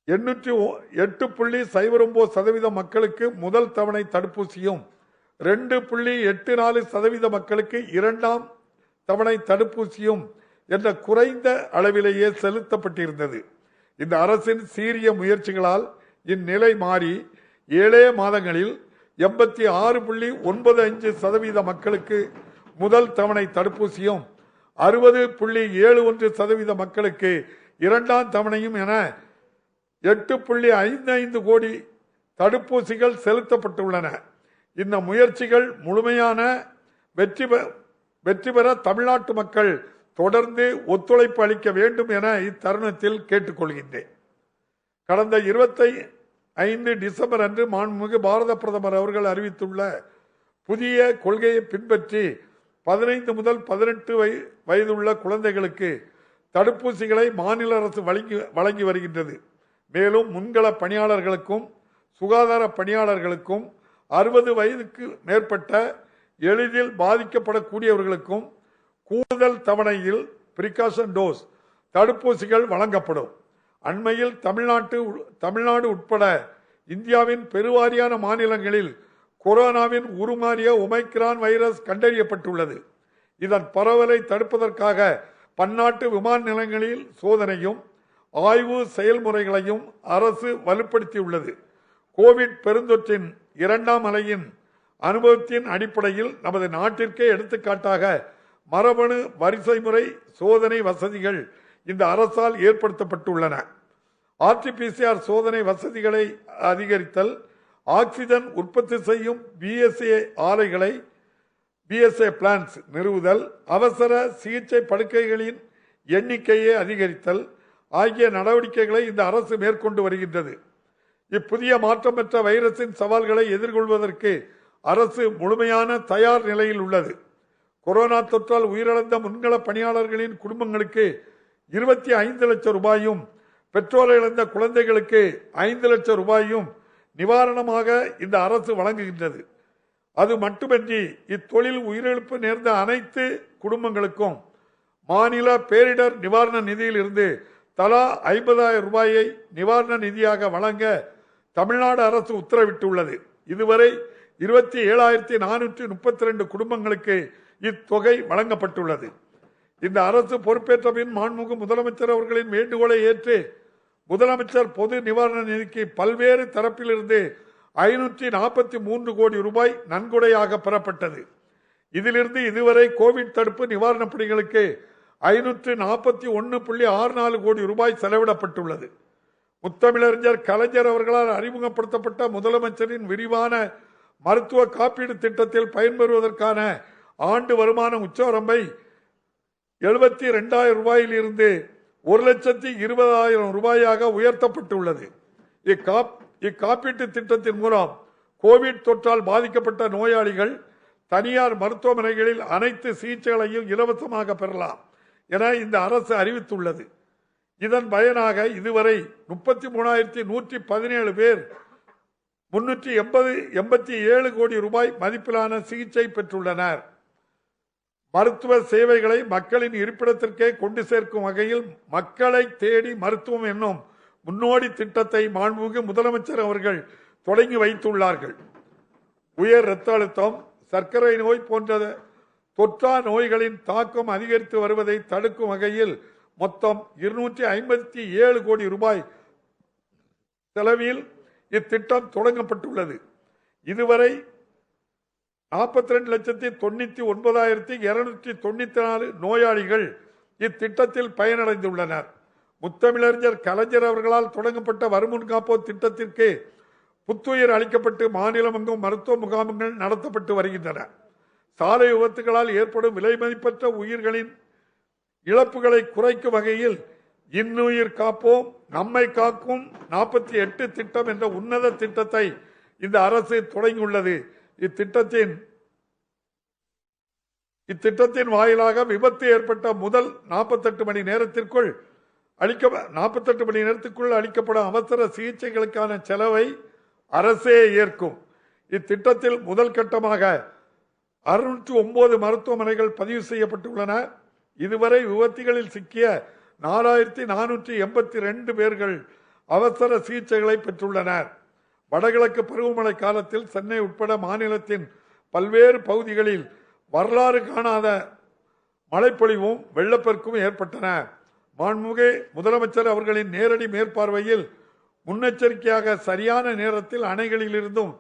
808.09% மக்களுக்கு முதல் தவணை தடுப்பூசியும் 2.84% மக்களுக்கு இரண்டாம் தவணை தடுப்பூசியும் என்ற குறைந்த அளவிலேயே செலுத்தப்பட்டிருந்தது. இந்த அரசின் சீரிய முயற்சிகளால் இந்நிலை மாறி 7 மாதங்களில் 86.95% மக்களுக்கு முதல் தவணை தடுப்பூசியும் 60.71% மக்களுக்கு இரண்டாம் தவணையும் என 8.55 கோடி தடுப்பூசிகள் செலுத்தப்பட்டுள்ளன. இந்த முயற்சிகள் முழுமையான வெற்றி பெற தமிழ்நாட்டு மக்கள் தொடர்ந்து ஒத்துழைப்பு அளிக்க வேண்டும் என இத்தருணத்தில் கேட்டுக்கொள்கின்றேன். கடந்த 25 டிசம்பர் அன்று மாண்புமிகு பாரத பிரதமர் அவர்கள் அறிவித்துள்ள புதிய கொள்கையை பின்பற்றி 15 முதல் 18 வயதுள்ள குழந்தைகளுக்கு தடுப்பூசிகளை மாநில அரசு வழங்கி வருகின்றது. மேலும் முன்கள பணியாளர்களுக்கும் சுகாதார பணியாளர்களுக்கும் 60 வயதுக்கு மேற்பட்ட எளிதில் பாதிக்கப்படக்கூடியவர்களுக்கும் கூடுதல் தவணையில் பிரிகாஷன் டோஸ் தடுப்பூசிகள் வழங்கப்படும். அண்மையில் தமிழ்நாடு உட்பட இந்தியாவின் பெருவாரியான மாநிலங்களில் கொரோனாவின் உருமாறிய ஒமைக்ரான் வைரஸ் கண்டறியப்பட்டுள்ளது. இதன் பரவலை தடுப்பதற்காக பன்னாட்டு விமான நிலையங்களில் சோதனையும் ஆய்வு செயல்முறைகளையும் அரசு வலுப்படுத்தியுள்ளது. கோவிட் பெருந்தொற்றின் 2ஆம் அலையின் அனுபவத்தின் அடிப்படையில் நமது நாட்டிற்கே எடுத்துக்காட்டாக மரபணு வரிசைமுறை சோதனை வசதிகள் இந்த அரசால் ஏற்படுத்தப்பட்டுள்ளன. RT-PCR சோதனை வசதிகளை அதிகரித்தல், ஆக்சிஜன் உற்பத்தி செய்யும் BSA ஆலைகளை BSA பிளான்ஸ் நிறுவுதல், அவசர சிகிச்சை படுக்கைகளின் எண்ணிக்கையை அதிகரித்தல் ஆகிய நடவடிக்கைகளை இந்த அரசு மேற்கொண்டு வருகின்றது. இப்புதிய மாற்றம் பெற்ற வைரஸின் சவால்களை எதிர்கொள்வதற்கு அரசு முழுமையான தயார் நிலையில் உள்ளது. கொரோனா தொற்றால் உயிரிழந்த முன்கள பணியாளர்களின் குடும்பங்களுக்கு 25 லட்சம் ரூபாயும், பெற்றோரை இழந்த குழந்தைகளுக்கு 5 லட்சம் ரூபாயும் நிவாரணமாக இந்த அரசு வழங்குகின்றது. அது மட்டுமின்றி இத்தொழில் உயிரிழப்பு நேர்ந்த அனைத்து குடும்பங்களுக்கும் மாநில பேரிடர் நிவாரண நிதியில் இருந்து தலா 50,000 ரூபாயை நிவாரண நிதியாக வழங்க தமிழ்நாடு அரசு உத்தரவிட்டுள்ளது. இதுவரை 27,432 குடும்பங்களுக்கு இத்தொகை வழங்கப்பட்டுள்ளது. இந்த அரசு பொறுப்பேற்ற பின் மாண்புமிகு முதலமைச்சர் அவர்களின் வேண்டுகோளை ஏற்று முதலமைச்சர் பொது நிவாரண நிதிக்கு பல்வேறு தரப்பிலிருந்து 543 கோடி ரூபாய் நன்கொடையாக பெறப்பட்டது. இதிலிருந்து இதுவரை கோவிட் தடுப்பு நிவாரணப் பணிகளுக்கு 541.64 கோடி ரூபாய் செலவிடப்பட்டுள்ளது. முத்தமிழறிஞர் கலைஞர் அவர்களால் அறிமுகப்படுத்தப்பட்ட முதலமைச்சரின் விரிவான மருத்துவ காப்பீடு திட்டத்தில் பயன்பெறுவதற்கான ஆண்டு வருமான உச்சவரம்பை 72,000 ரூபாயில் இருந்து 1,20,000 ரூபாயாக உயர்த்தப்பட்டுள்ளது. இக்காப்பீட்டு திட்டத்தின் மூலம் கோவிட் தொற்றால் பாதிக்கப்பட்ட நோயாளிகள் தனியார் மருத்துவமனைகளில் அனைத்து சிகிச்சைகளையும் இலவசமாக பெறலாம் என இந்த அரசு அறிவித்துள்ளது. இதன் பயனாக இதுவரை 33,117 பேர் 387 கோடி ரூபாய் மதிப்பிலான சிகிச்சை பெற்றுள்ளனர். மருத்துவ சேவைகளை மக்களின் இருப்பிடத்திற்கே கொண்டு சேர்க்கும் வகையில் மக்களை தேடி மருத்துவம் என்னும் முன்னோடி திட்டத்தை மாண்புமிகு முதலமைச்சர் அவர்கள் தொடங்கி வைத்துள்ளார்கள். உயர் இரத்த அழுத்தம், சர்க்கரை நோய் போன்ற தொற்றா நோய்களின் தாக்கம் அதிகரித்து வருவதை தடுக்கும் வகையில் மொத்தம் 257 கோடி ரூபாய் செலவில் இத்திட்டம் தொடங்கப்பட்டுள்ளது. இதுவரை 42,99,294 நோயாளிகள் இத்திட்டத்தில் பயனடைந்துள்ளனர். முத்தமிழறிஞர் கலைஞர் அவர்களால் தொடங்கப்பட்ட வருமுன் காப்போர் திட்டத்திற்கு புத்துயிர் அளிக்கப்பட்டு மாநிலமெங்கும் மருத்துவ முகாம்கள் நடத்தப்பட்டு வருகின்றன. சாலை விபத்துகளால் ஏற்படும் விலை மதிப்பற்ற உயிர்களின் இழப்புகளை குறைக்கும் வகையில் இன்னுயிர் காப்போம் நம்மை காக்கும் 48 திட்டம் என்ற உன்னத திட்டத்தை இந்த அரசு தொடங்கியுள்ளது. இத்திட்டத்தின் வாயிலாக விபத்து ஏற்பட்ட முதல் 48 மணி நேரத்திற்குள் அளிக்கப்படும் அவசர சிகிச்சைகளுக்கான செலவை அரசே ஏற்கும். இத்திட்டத்தில் முதல் கட்டமாக 609 மருத்துவமனைகள் பதிவு செய்யப்பட்டுள்ளன. இதுவரை விபத்துகளில் சிக்கிய 4482 பேர்கள் அவசர சிகிச்சைகளை பெற்றுள்ளனர். வடகிழக்கு பருவமழை காலத்தில் சென்னை உட்பட மாநிலத்தின் பல்வேறு பகுதிகளில் வரலாறு காணாத மழைப்பொழிவும் வெள்ளப்பெருக்கும் ஏற்பட்டன. மாண்புமிகு முதலமைச்சர் அவர்களின் நேரடி மேற்பார்வையில் முன்னெச்சரிக்கையாக சரியான நேரத்தில் அணைகளிலிருந்தும்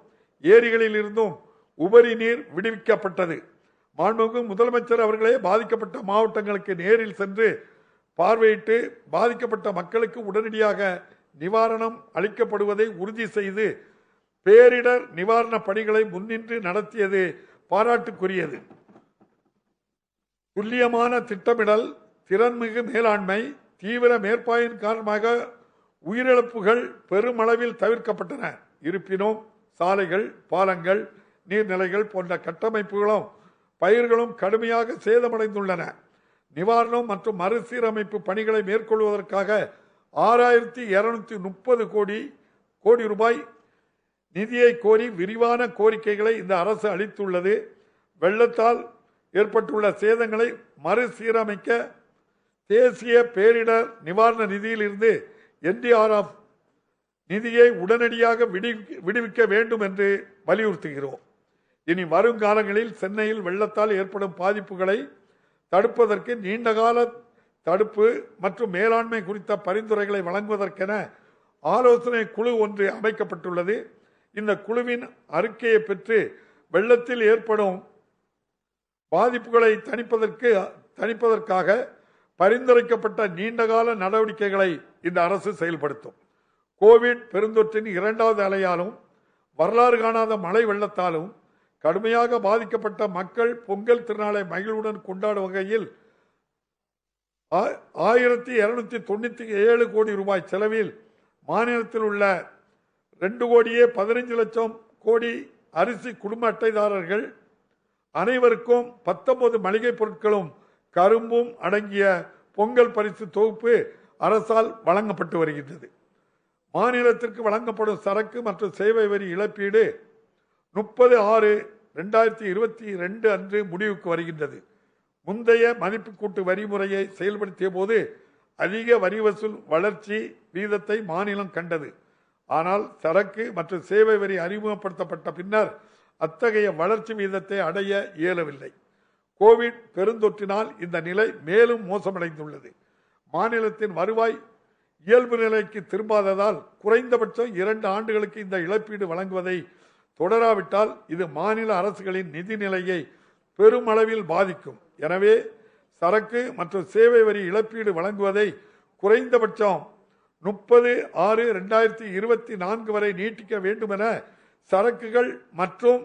ஏரிகளிலிருந்தும் உபரி நீர் விடுவிக்கப்பட்டது. மாண்புமிகு முதலமைச்சர் அவர்களே பாதிக்கப்பட்ட மாவட்டங்களுக்கு நேரில் சென்று பார்வையிட்டு பாதிக்கப்பட்ட மக்களுக்கு உடனடியாக நிவாரணம் அளிக்கப்படுவதை உறுதி செய்து பேரிடர் நிவாரண பணிகளை முன்னின்று நடத்தியது பாராட்டுக்குரியது. துல்லியமான திட்டமிடல், திறன்மிகு மேலாண்மை, தீவிர மேற்பார்வையின் காரணமாக உயிரிழப்புகள் பெருமளவில் தவிர்க்கப்பட்டன. இருப்பினும் சாலைகள், பாலங்கள், நீர்நிலைகள் போன்ற கட்டமைப்புகளும் பயிர்களும் கடுமையாக சேதமடைந்துள்ளன. நிவாரணம் மற்றும் மறுசீரமைப்பு பணிகளை மேற்கொள்வதற்காக 6230 கோடி ரூபாய் நிதியை கோரி விரிவான கோரிக்கைகளை இந்த அரசு அளித்துள்ளது. வெள்ளத்தால் ஏற்பட்டுள்ள சேதங்களை மறுசீரமைக்க தேசிய பேரிடர் நிவாரண நிதியிலிருந்து NDRF நிதியை உடனடியாக விடுவிக்க வேண்டும் என்று வலியுறுத்துகிறோம். இனி வருங்காலங்களில் சென்னையில் வெள்ளத்தால் ஏற்படும் பாதிப்புகளை தடுப்பதற்கு நீண்டகால தடுப்பு மற்றும் மேலாண்மை குறித்த பரிந்துரைகளை வழங்குவதற்கென ஆலோசனை குழு ஒன்று அமைக்கப்பட்டுள்ளது. இந்த குழுவின் அறிக்கையை பெற்று வெள்ளத்தில் ஏற்படும் பாதிப்புகளை தணிப்பதற்காக பரிந்துரைக்கப்பட்ட நீண்டகால நடவடிக்கைகளை இந்த அரசு செயல்படுத்தும். கோவிட் பெருந்தொற்றின் 2வது அலையாலும் வரலாறு காணாத மழை வெள்ளத்தாலும் கடுமையாக பாதிக்கப்பட்ட மக்கள் பொங்கல் திருநாளை மகிழ்வுடன் கொண்டாடும் வகையில் 1297 கோடி ரூபாய் செலவில் மாநிலத்தில் உள்ள 2,15,00,000 அரிசி குடும்ப அட்டைதாரர்கள் அனைவருக்கும் 19 மளிகை பொருட்களும் கரும்பும் அடங்கிய பொங்கல் பரிசு தொகுப்பு அரசால் வழங்கப்பட்டு வருகின்றது. மாநிலத்திற்கு வழங்கப்படும் சரக்கு மற்றும் சேவை வரி இழப்பீடு 30/6/2022 அன்று முடிவுக்கு வருகின்றது. முந்தைய மதிப்பு கூட்டு வரி முறையை செயல்படுத்திய போது அதிக வரி வசூல் வளர்ச்சி வீதத்தை மாநிலம் கண்டது. ஆனால் சரக்கு மற்றும் சேவை வரி அறிமுகப்படுத்தப்பட்ட பின்னர் அத்தகைய வளர்ச்சி வீதத்தை அடைய இயலவில்லை. கோவிட் பெருந்தொற்றினால் இந்த நிலை மேலும் மோசமடைந்துள்ளது. மாநிலத்தின் வருவாய் இயல்பு நிலைக்கு திரும்பாததால் குறைந்தபட்சம் 2 ஆண்டுகளுக்கு இந்த இழப்பீடு வழங்குவதை தொடராவிட்டால் இது மாநில அரசுகளின் நிதி நிலையை பெருமளவில் பாதிக்கும். எனவே சரக்கு மற்றும் சேவை வரி இழப்பீடு வழங்குவதை குறைந்தபட்சம் 30/6/2024 வரை நீட்டிக்க வேண்டும் என சரக்குகள் மற்றும்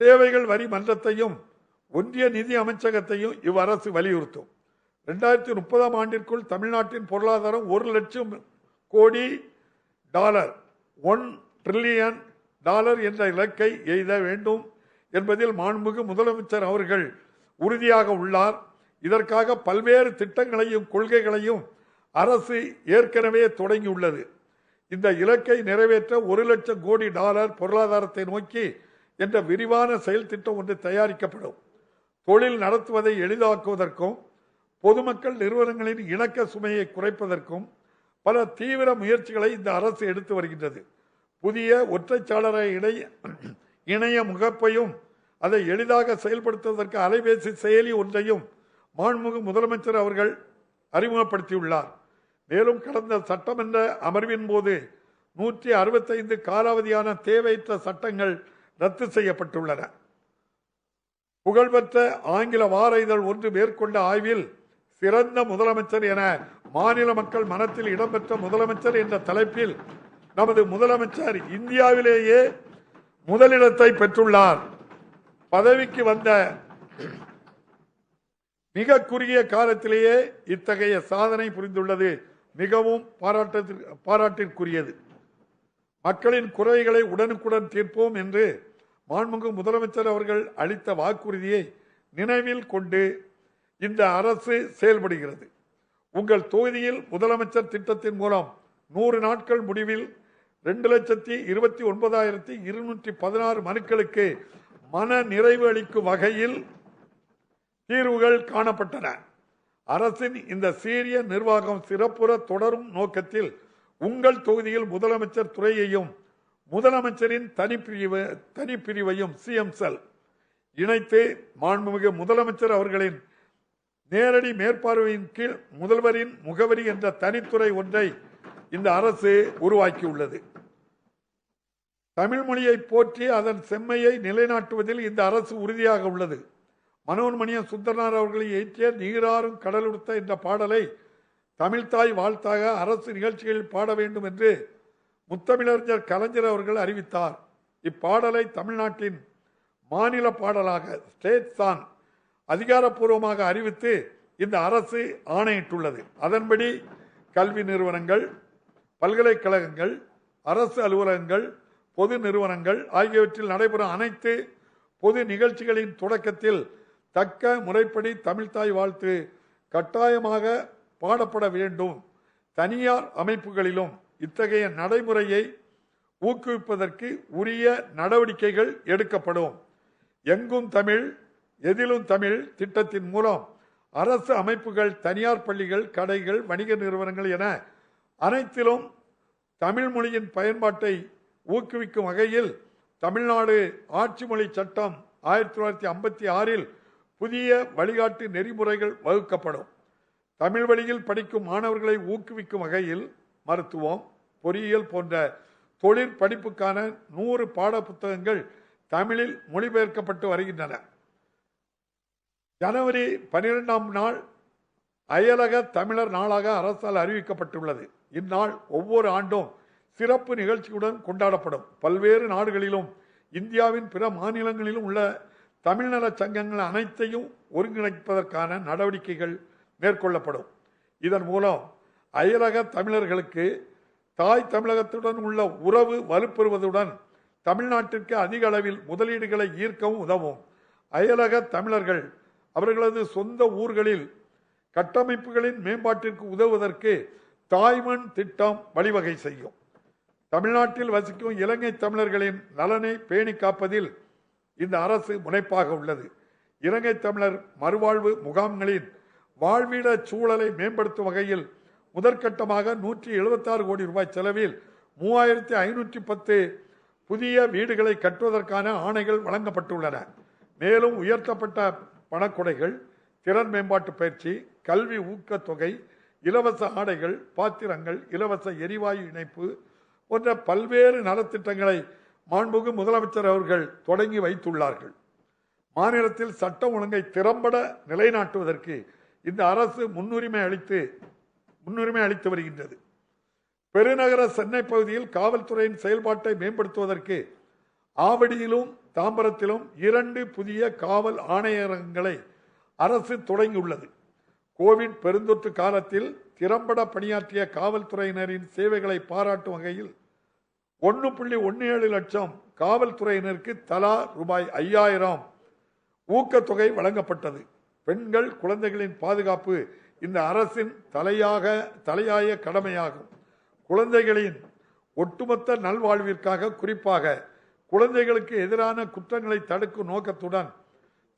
சேவைகள் வரி மன்றத்தையும் ஒன்றிய நிதி அமைச்சகத்தையும் இவ்வரசு வலியுறுத்தும். 2030 ஆண்டிற்குள் தமிழ்நாட்டின் பொருளாதாரம் $1,00,000 கோடி $1 டிரில்லியன் என்ற இலக்கை எய்த வேண்டும் என்பதில் மாண்புமிகு முதலமைச்சர் அவர்கள் உறுதியாக உள்ளார். இதற்காக பல்வேறு திட்டங்களையும் கொள்கைகளையும் அரசு ஏற்கனவே தொடங்கியுள்ளது. இந்த இலக்கை நிறைவேற்ற $1,00,000 கோடி பொருளாதாரத்தை நோக்கி என்ற விரிவான செயல் திட்டம் ஒன்று தயாரிக்கப்படும். தொழில் நடத்துவதை எளிதாக்குவதற்கும் பொதுமக்கள் நிறுவனங்களின் இணக்க சுமையை குறைப்பதற்கும் பல தீவிர முயற்சிகளை இந்த அரசு எடுத்து வருகின்றது. புதிய ஒற்றைச்சாளர இணைய முகப்பையும் அதை எளிதாக செயல்படுத்துவதற்கு அலைபேசி செயலி ஒன்றையும் மாண்புமிகு முதலமைச்சர் அவர்கள் அறிமுகப்படுத்தியுள்ளார். மேலும் கடந்த சட்டமன்ற அமர்வின் போது 165 காலாவதியான தேவையற்ற சட்டங்கள் ரத்து செய்யப்பட்டுள்ளன. புகழ்பெற்ற ஆங்கில வார இதழ் ஒன்று மேற்கொண்ட ஆய்வில் சிறந்த முதலமைச்சர் என மாநில மக்கள் மனத்தில் இடம்பெற்ற முதலமைச்சர் என்ற தலைப்பில் நமது முதலமைச்சர் இந்தியாவிலேயே முதலிடத்தை பெற்றுள்ளார். பதவிக்கு வந்த மிக குறுகிய காலத்திலேயே இத்தகைய சாதனை புரிந்துள்ளது மிகவும் பாராட்டிற்குரியது. மக்களின் குறைகளை உடனுக்குடன் தீர்ப்போம் என்று மாண்புமிகு முதலமைச்சர் அவர்கள் அளித்த வாக்குறுதியை நினைவில் கொண்டு இந்த அரசு செயல்படுகிறது. உங்கள் தொகுதியில் முதலமைச்சர் திட்டத்தின் மூலம் 100 நாட்கள் முடிவில் 2,29,216 மனுக்களுக்கு மன நிறைவு அளிக்கும் வகையில் தீர்வுகள் காணப்பட்டன. அரசின் இந்த சீரிய நிர்வாகம் சிறப்புற தொடரும் நோக்கத்தில் உங்கள் தொகுதியில் முதலமைச்சர் துறையையும் முதலமைச்சரின் தனிப்பிரிவையும் சிஎம் செல் இணைத்து மாண்புமிகு முதலமைச்சர் அவர்களின் நேரடி மேற்பார்வையின் கீழ் முதல்வரின் முகவரி என்ற தனித்துறை ஒன்றை இந்த அரசு உருவாக்கியுள்ளது. தமிழ் மொழியை போற்றி அதன் செம்மையை நிலைநாட்டுவதில் இந்த அரசு உறுதியாக உள்ளது. மனோன்மணியம் சுந்தரனார் அவர்களை இயற்றிய நீராறும் கடலுடுத்த என்ற பாடலை தமிழ்தாய் வாழ்த்தாக அரசு நிகழ்ச்சிகளில் பாட வேண்டும் என்று முத்தமிழறிஞர் கலைஞர் அவர்கள் அறிவித்தார். இப்பாடலை தமிழ்நாட்டின் மாநில பாடலாக ஸ்டேட் சாங் அதிகாரப்பூர்வமாக அறிவித்து இந்த அரசு ஆணையிட்டுள்ளது. அதன்படி கல்வி நிறுவனங்கள், பல்கலைக்கழகங்கள், அரசு அலுவலகங்கள், பொது நிறுவனங்கள் ஆகியவற்றில் நடைபெறும் அனைத்து பொது நிகழ்ச்சிகளின் தொடக்கத்தில் தக்க முறைப்படி தமிழ்தாய் வாழ்த்து கட்டாயமாக பாடப்பட வேண்டும். தனியார் அமைப்புகளிலும் இத்தகைய நடைமுறையை ஊக்குவிப்பதற்கு உரிய நடவடிக்கைகள் எடுக்கப்படும். எங்கும் தமிழ் எதிலும் தமிழ் திட்டத்தின் மூலம் அரசு அமைப்புகள், தனியார் பள்ளிகள், கடைகள், வணிக நிறுவனங்கள் என அனைத்திலும் தமிழ் மொழியின் பயன்பாட்டை ஊக்குவிக்கும் வகையில் தமிழ்நாடு ஆட்சி மொழி சட்டம் 1956 புதிய வழிகாட்டு நெறிமுறைகள் வகுக்கப்படும். தமிழ் வழியில் படிக்கும் மாணவர்களை ஊக்குவிக்கும் வகையில் மருத்துவம், பொறியியல் போன்ற தொழிற் படிப்புக்கான 100 பாட புத்தகங்கள் தமிழில் மொழிபெயர்க்கப்பட்டு வருகின்றன. ஜனவரி 12ஆம் நாள் அயலக தமிழர் நாளாக அரசால் அறிவிக்கப்பட்டுள்ளது. இந்நாள் ஒவ்வொரு ஆண்டும் சிறப்பு நிகழ்ச்சியுடன் கொண்டாடப்படும். பல்வேறு நாடுகளிலும் இந்தியாவின் பிற மாநிலங்களிலும் உள்ள தமிழ்நல சங்கங்கள் அனைத்தையும் ஒருங்கிணைப்பதற்கான நடவடிக்கைகள் மேற்கொள்ளப்படும். இதன் மூலம் அயலக தமிழர்களுக்கு தாய் தமிழகத்துடன் உள்ள உறவு வலுப்பெறுவதுடன் தமிழ்நாட்டிற்கு அதிக அளவில் முதலீடுகளை ஈர்க்கவும் உதவும். அயலக தமிழர்கள் அவர்களது சொந்த ஊர்களில் கட்டமைப்புகளின் மேம்பாட்டிற்கு உதவுவதற்கு தாய்மண் திட்டம் வழிவகை செய்யும். தமிழ்நாட்டில் வசிக்கும் இலங்கை தமிழர்களின் நலனை பேணி காப்பதில் இந்த அரசு முனைப்பாக உள்ளது. இலங்கை தமிழர் மறுவாழ்வு முகாம்களின் வாழ்விட சூழலை மேம்படுத்தும் வகையில் முதற்கட்டமாக 176 கோடி ரூபாய் செலவில் 3510 புதிய வீடுகளை கட்டுவதற்கான ஆணைகள் வழங்கப்பட்டுள்ளன. மேலும் உயர்த்தப்பட்ட பணக்கொடைகள், திறன் மேம்பாட்டு பயிற்சி, கல்வி ஊக்கத்தொகை, இலவச ஆடைகள், பாத்திரங்கள், இலவச எரிவாயு இணைப்பு போன்ற பல்வேறு நலத்திட்டங்களை மாண்புமிகு முதலமைச்சர் அவர்கள் தொடங்கி வைத்துள்ளார்கள். மாநிலத்தில் சட்டம் ஒழுங்கை திறம்பட நிலைநாட்டுவதற்கு இந்த அரசு முன்னுரிமை அளித்து வருகின்றது. பெருநகர சென்னை பகுதியில் காவல்துறையின் செயல்பாட்டை மேம்படுத்துவதற்கு ஆவடியிலும் தாம்பரத்திலும் 2 புதிய காவல் ஆணையரகங்களை அரசு தொடங்கியுள்ளது. கோவிட் பெருந்தொற்று காலத்தில் திறம்பட பணியாற்றிய காவல்துறையினரின் சேவைகளை பாராட்டும் வகையில் 1.17 லட்சம் காவல்துறையினருக்கு தலா ரூபாய் 5000 ஊக்கத்தொகை வழங்கப்பட்டது. பெண்கள், குழந்தைகளின் பாதுகாப்பு இந்த அரசின் தலையாய கடமையாகும். குழந்தைகளின் ஒட்டுமொத்த நல்வாழ்விற்காக, குறிப்பாக குழந்தைகளுக்கு எதிரான குற்றங்களை தடுக்கும் நோக்கத்துடன்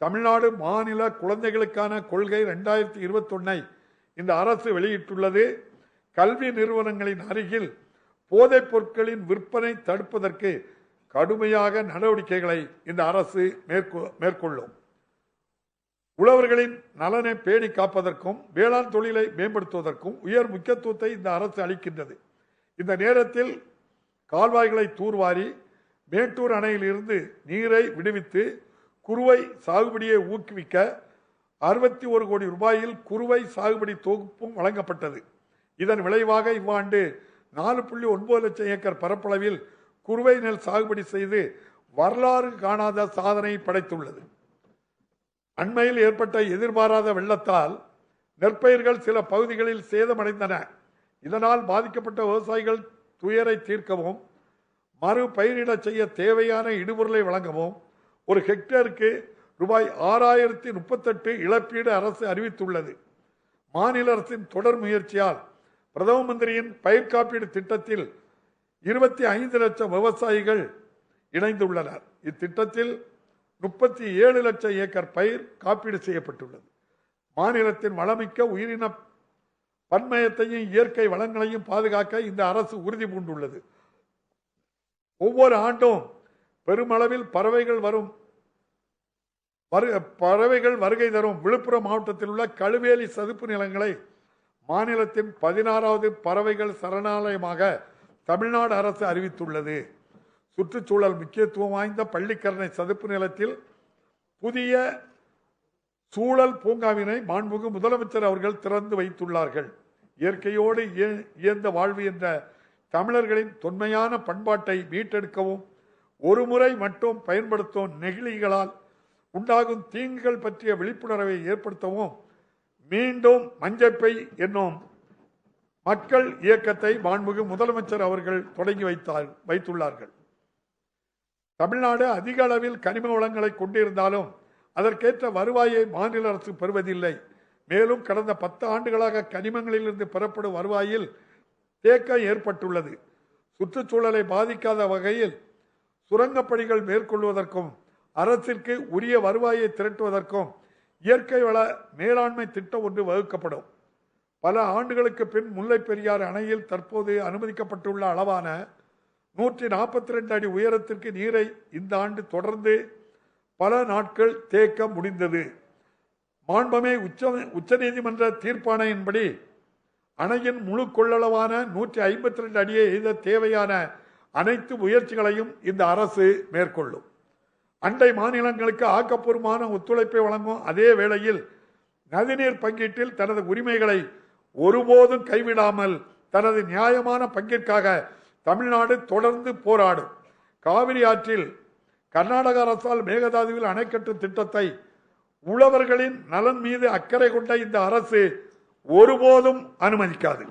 தமிழ்நாடு மாநில குழந்தைகளுக்கான கொள்கை 2021 இந்த அரசு வெளியிட்டுள்ளது. கல்வி நிறுவனங்களின் அருகில் போதைப் பொருட்களின் விற்பனை தடுப்பதற்கு கடுமையாக நடவடிக்கைகளை இந்த அரசு மேற்கொள்ளும். உழவர்களின் நலனை பேணி காப்பதற்கும் வேளாண் தொழிலை மேம்படுத்துவதற்கும் உயர் முக்கியத்துவத்தை இந்த அரசு அளிக்கின்றது. இந்த நேரத்தில் கால்வாய்களை தூர்வாரி மேட்டூர் அணையில் இருந்து நீரை விடுவித்து குறுவை சாகுபடியை ஊக்குவிக்க 61 கோடி ரூபாயில் குறுவை சாகுபடி தொகுப்பும் வழங்கப்பட்டது. இதன் விளைவாக இவ்வாண்டு 4.9 லட்சம் ஏக்கர் பரப்பளவில் குறுவை நெல் சாகுபடி செய்து வரலாறு காணாத சாதனை படைத்துள்ளது. அண்மையில் ஏற்பட்ட எதிர்பாராத வெள்ளத்தால் நெற்பயிர்கள் சில பகுதிகளில் சேதமடைந்தன. இதனால் பாதிக்கப்பட்ட விவசாயிகள் துயரை தீர்க்கவும் மறு பயிரிட செய்ய தேவையான இடுபொருளை வழங்கவும் ஒரு ஹெக்டேருக்கு ரூபாய் 6038 இழப்பீடு அரசு அறிவித்துள்ளது. மாநில அரசின் தொடர் முயற்சியால் பிரதம மந்திரியின் பயிர் காப்பீடு திட்டத்தில் 25 லட்சம் விவசாயிகள் இணைந்துள்ளனர். இத்திட்டத்தில் 37 லட்சம் ஏக்கர் பயிர் காப்பீடு செய்யப்பட்டுள்ளது. மாநிலத்தின் வளமிக்க உயிரின பன்மயத்தையும் இயற்கை வளங்களையும் பாதுகாக்க இந்த அரசு உறுதி பூண்டுள்ளது. ஒவ்வொரு ஆண்டும் பெருமளவில் பறவைகள் வருகை தரும் விழுப்புரம் மாவட்டத்தில் உள்ள கழுவேலி சதுப்பு நிலங்களை மாநிலத்தின் 16வது பறவைகள் சரணாலயமாக தமிழ்நாடு அரசு அறிவித்துள்ளது. சுற்றுச்சூழல் முக்கியத்துவம் வாய்ந்த பள்ளிக்கரணை சதுப்பு நிலத்தில் புதிய சூழல் பூங்காவினை மாண்புமிகு முதலமைச்சர் அவர்கள் திறந்து வைத்துள்ளார்கள். இயற்கையோடு இயந்த வாழ்வு என்ற தமிழர்களின் தொன்மையான பண்பாட்டை மீட்டெடுக்கவும் ஒருமுறை மட்டும் பயன்படுத்தும் நெகிழிகளால் உண்டாகும் தீங்குகள் பற்றிய விழிப்புணர்வை ஏற்படுத்தவும் மீண்டும் மஞ்சப்பை என்னும் மக்கள் இயக்கத்தை மாண்புமிகு முதலமைச்சர் அவர்கள் தொடங்கி வைத்துள்ளார்கள். தமிழ்நாடு அதிக அளவில் கனிம வளங்களை கொண்டிருந்தாலும் அதற்கேற்ற வருவாயை மாநில அரசு பெறுவதில்லை. மேலும் கடந்த 10 ஆண்டுகளாக கனிமங்களிலிருந்து பெறப்படும் வருவாயில் தேக்கம் ஏற்பட்டுள்ளது. சுற்றுச்சூழலை பாதிக்காத வகையில் சுரங்கப்பணிகள் மேற்கொள்வதற்கும் அரசிற்கு உரிய வருவாயை திரட்டுவதற்கும் இயற்கை வள மேலாண்மை திட்டம் ஒன்று வகுக்கப்படும். பல ஆண்டுகளுக்கு பின் முல்லை பெரியாறு அணையில் தற்போது அனுமதிக்கப்பட்டுள்ள அளவான 142 அடி உயரத்திற்கு நீரை இந்த ஆண்டு தொடர்ந்து பல நாட்கள் தேக்க முடிந்தது. மாண்புமே உச்சநீதிமன்ற தீர்ப்பாணையின்படி அணையின் முழு கொள்ளளவான 152 அடியை எய்த தேவையான அனைத்து முயற்சிகளையும் இந்த அரசு மேற்கொள்ளும். அண்டை மாநிலங்களுக்கு ஆக்கப்பூர்வமான ஒத்துழைப்பை வழங்கும் அதே வேளையில் நதிநீர் பங்கீட்டில் தனது உரிமைகளை ஒருபோதும் கைவிடாமல் தனது நியாயமான பங்கிற்காக தமிழ்நாடு தொடர்ந்து போராடும். காவிரி ஆற்றில் கர்நாடக அரசால் மேகதாதுவில் அணை கட்டும் திட்டத்தை உழவர்களின் நலன் மீது அக்கறை கொண்ட இந்த அரசு ஒருபோதும் அனுமதிக்காது.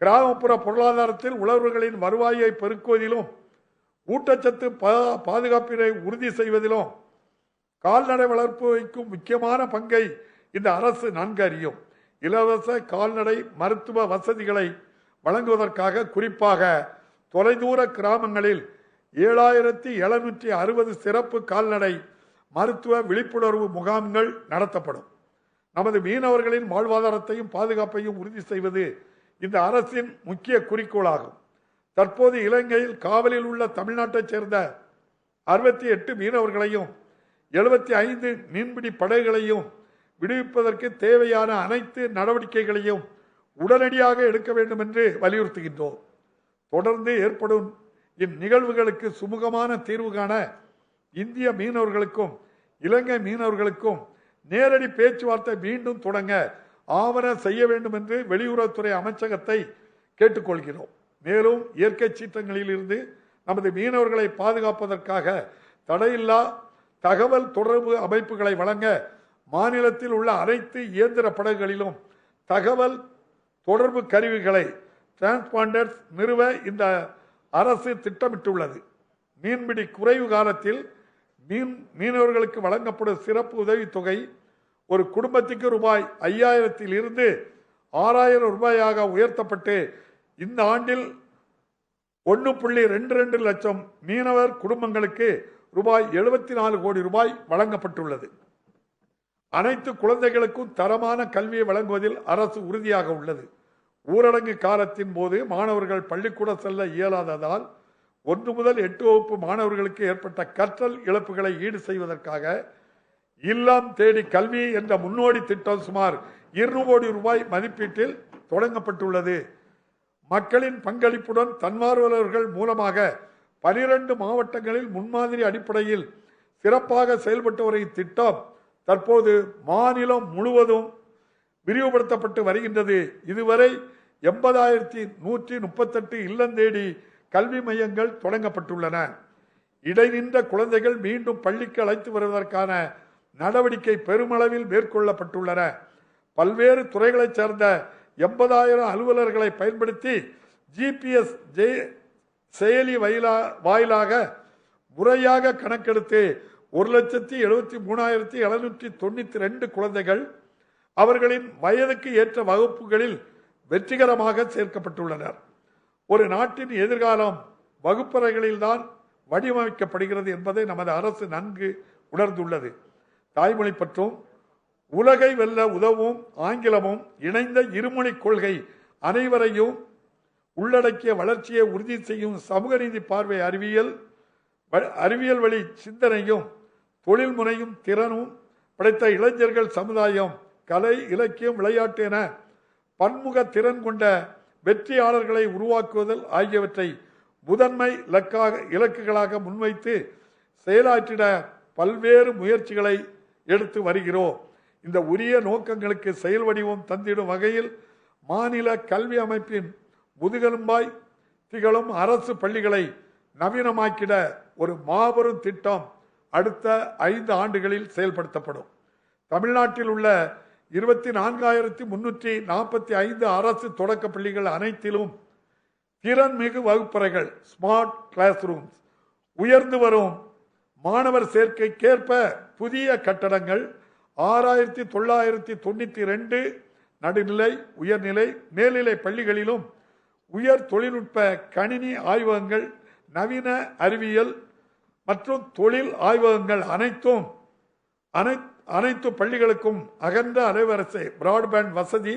கிராமப்புற பொருளாதாரத்தில் உழவர்களின் வருவாயை பெருக்குவதிலும் ஊட்டச்சத்து பாதுகாப்பினை உறுதி செய்வதிலும் கால்நடை வளர்ப்பு வைக்கும் முக்கியமான பங்கை இந்த அரசு நன்கு அறியும். இலவச கால்நடை மருத்துவ வசதிகளை வழங்குவதற்காக குறிப்பாக தொலைதூர கிராமங்களில் 7760 சிறப்பு கால்நடை மருத்துவ விழிப்புணர்வு முகாம்கள் நடத்தப்படும். நமது மீனவர்களின் வாழ்வாதாரத்தையும் பாதுகாப்பையும் உறுதி செய்வது இந்த அரசின் முக்கிய குறிக்கோளாகும். தற்போது இலங்கையில் காவலில் உள்ள தமிழ்நாட்டைச் சேர்ந்த 68 மீனவர்களையும் 75 மீன்பிடி படகுகளையும் விடுவிப்பதற்கு தேவையான அனைத்து நடவடிக்கைகளையும் உடனடியாக எடுக்க வேண்டும் என்று வலியுறுத்துகின்றோம். தொடர்ந்து ஏற்படும் இந்நிகழ்வுகளுக்கு சுமூகமான தீர்வு காண இந்திய மீனவர்களுக்கும் இலங்கை மீனவர்களுக்கும் நேரடி பேச்சுவார்த்தை மீண்டும் தொடங்க ஆவணம் செய்ய வேண்டும் என்று வெளியுறவுத்துறை அமைச்சகத்தை கேட்டுக்கொள்கிறோம். மேலும் இயற்கை சீற்றங்களில் இருந்து நமது மீனவர்களை பாதுகாப்பதற்காக தடையில்லா தகவல் தொடர்பு அமைப்புகளை வழங்க மாநிலத்தில் உள்ள அனைத்து இயந்திர படகுகளிலும் தகவல் தொடர்பு கருவிகளை டிரான்ஸ்பாண்டர்ஸ் நிறுவ இந்த அரசு திட்டமிட்டுள்ளது. மீன்பிடி குறைவு காலத்தில் மீனவர்களுக்கு வழங்கப்படும் சிறப்பு உதவித்தொகை ஒரு குடும்பத்துக்கு ரூபாய் 5000 இருந்து 6000 ரூபாயாக உயர்த்தப்பட்டு இந்த ஆண்டில் 1.22 லட்சம் மீனவர் குடும்பங்களுக்கு ரூபாய் 74 கோடி ரூபாய் வழங்கப்பட்டுள்ளது. அனைத்து குழந்தைகளுக்கும் தரமான கல்வியை வழங்குவதில் அரசு உறுதியாக உள்ளது. ஊரடங்கு காலத்தின் போது மாணவர்கள் பள்ளிக்கூட செல்ல இயலாததால் 1 முதல் 8 வகுப்பு மாணவர்களுக்கு ஏற்பட்ட கற்றல் இழப்புகளை ஈடு செய்வதற்காக இல்லம் தேடி கல்வி என்ற முன்னோடி திட்டம் சுமார் 200 கோடி ரூபாய் மதிப்பீட்டில் தொடங்கப்பட்டுள்ளது. மக்களின் பங்களிப்புடன் தன்னார்வலர்கள் மூலமாக 12 மாவட்டங்களில் முன்மாதிரி அடிப்படையில் சிறப்பாக செயல்பட்டு வரும் இத்திட்டம் தற்போது மாநிலம் முழுவதும் விரிவுபடுத்தப்பட்டு வருகின்றது. இதுவரை 80,138 இல்லந்தேடி கல்வி மையங்கள் தொடங்கப்பட்டுள்ளன. இடைநின்ற குழந்தைகள் மீண்டும் பள்ளிக்கு அழைத்து வருவதற்கான நடவடிக்கை பெருமளவில் மேற்கொள்ளப்பட்டுள்ளன. பல்வேறு துறைகளைச் சேர்ந்த 80,000 அலுவலர்களை பயன்படுத்தி GPS செயலி வாயிலாக முறையாக கணக்கெடுத்து 1,73,792 குழந்தைகள் அவர்களின் வயதுக்கு ஏற்ற வகுப்புகளில் வெற்றிகரமாக சேர்க்கப்பட்டுள்ளனர். ஒரு நாட்டின் எதிர்காலம் வகுப்பறைகளில்தான் வடிவமைக்கப்படுகிறது என்பதை நமது அரசு நன்கு உணர்ந்துள்ளது. தாய்மொழி பற்றும் உலகை வெல்ல உதவும் ஆங்கிலமும் இணைந்த இருமொழி கொள்கை அனைவரையும் உள்ளடக்கிய வளர்ச்சியை உறுதி செய்யும் சமூக நீதி பார்வை அறிவியல் வழி சிந்தனையும் தொழில் முனையும் திறனும் படைத்த இளைஞர்கள் சமுதாயம் கலை இலக்கியம் விளையாட்டு என பன்முக திறன் கொண்ட வெற்றியாளர்களை உருவாக்குவதில் ஆகியவற்றை முதன்மை இலக்குகளாக முன்வைத்து செயலாற்றிட பல்வேறு முயற்சிகளை எடுத்து வருகிறோம். இந்த உரிய நோக்கங்களுக்கு செயல் வடிவம் தந்திடும் வகையில் மாநில கல்வி அமைப்பின் முதுகெலும்பாய் திகழும் அரசு பள்ளிகளை நவீனமாக்கிட ஒரு மாபெரும் திட்டம் அடுத்த 5 ஆண்டுகளில் செயல்படுத்தப்படும். தமிழ்நாட்டில் உள்ள 24,345 அரசு தொடக்க பள்ளிகள் அனைத்திலும் திறன்மிகு வகுப்பறைகள் ஸ்மார்ட் கிளாஸ் ரூம்ஸ், உயர்ந்து வரும் மாணவர் சேர்க்கைக்கேற்ப புதிய கட்டடங்கள் 6,992 நடுநிலை உயர்நிலை மேல்நிலை பள்ளிகளிலும் உயர் தொழில்நுட்ப கணினி ஆய்வகங்கள் நவீன அறிவியல் மற்றும் தொழில் ஆய்வகங்கள் அனைத்து பள்ளிகளுக்கும் அகன்ற அலைவரிசை பிராட்பேண்ட் வசதி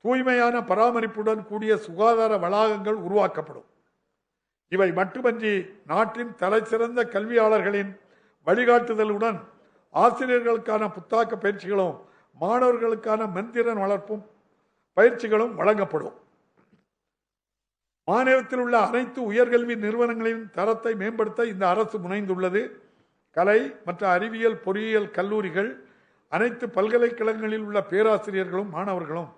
தூய்மையான பராமரிப்புடன் கூடிய சுகாதார வளாகங்கள் உருவாக்கப்படும். இவை மட்டுமன்றி நாட்டின் தலைசிறந்த கல்வியாளர்களின் வழிகாட்டுதலுடன் ஆசிரியர்களுக்கான புத்தாக்க பயிற்சிகளும் மாணவர்களுக்கான மென்திறன் வளர்ப்பும் பயிற்சிகளும் வழங்கப்படும். மாநிலத்தில் உள்ள அனைத்து உயர்கல்வி நிறுவனங்களின் தரத்தை மேம்படுத்த இந்த அரசு முனைந்துள்ளது. கலை மற்றும் அறிவியல் பொறியியல் கல்லூரிகள் அனைத்து பல்கலைக்கழகங்களில் உள்ள பேராசிரியர்களும் மாணவர்களும்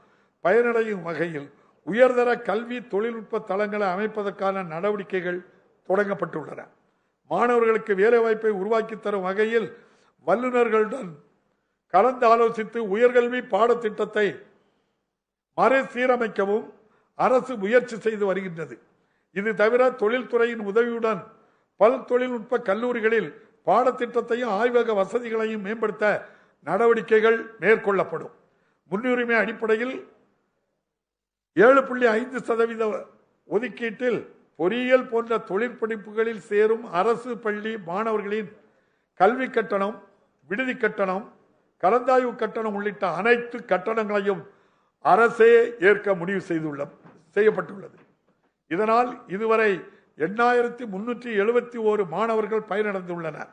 பயனடையும் வகையில் உயர்தர கல்வி தொழில்நுட்ப தளங்களை அமைப்பதற்கான நடவடிக்கைகள் தொடங்கப்பட்டுள்ளன. மாணவர்களுக்கு வேலைவாய்ப்பை உருவாக்கி தரும் வகையில் வல்லுநர்களுடன் கலந்து ஆலோசித்து உயர்கல்வி பாடத்திட்டத்தை மறுசீரமைக்கவும் அரசு முயற்சி செய்து வருகின்றது. இது தவிர தொழில்துறையின் உதவியுடன் பல் தொழில்நுட்ப கல்லூரிகளில் பாடத்திட்டத்தையும் ஆய்வக வசதிகளையும் மேம்படுத்த நடவடிக்கைகள் மேற்கொள்ளப்படும். முன்னுரிமை அடிப்படையில் 7.5% ஒதுக்கீட்டில் பொறியியல் போன்ற தொழிற்படிப்புகளில் சேரும் அரசு பள்ளி மாணவர்களின் கல்வி கட்டணம், விடுதி கட்டணம், கலந்தாய்வு கட்டணம் உள்ளிட்ட அனைத்து கட்டணங்களையும் அரசே ஏற்க முடிவு செய்யப்பட்டுள்ளது. இதனால் இதுவரை 8,371 மாணவர்கள் பயனடைந்துள்ளனர்.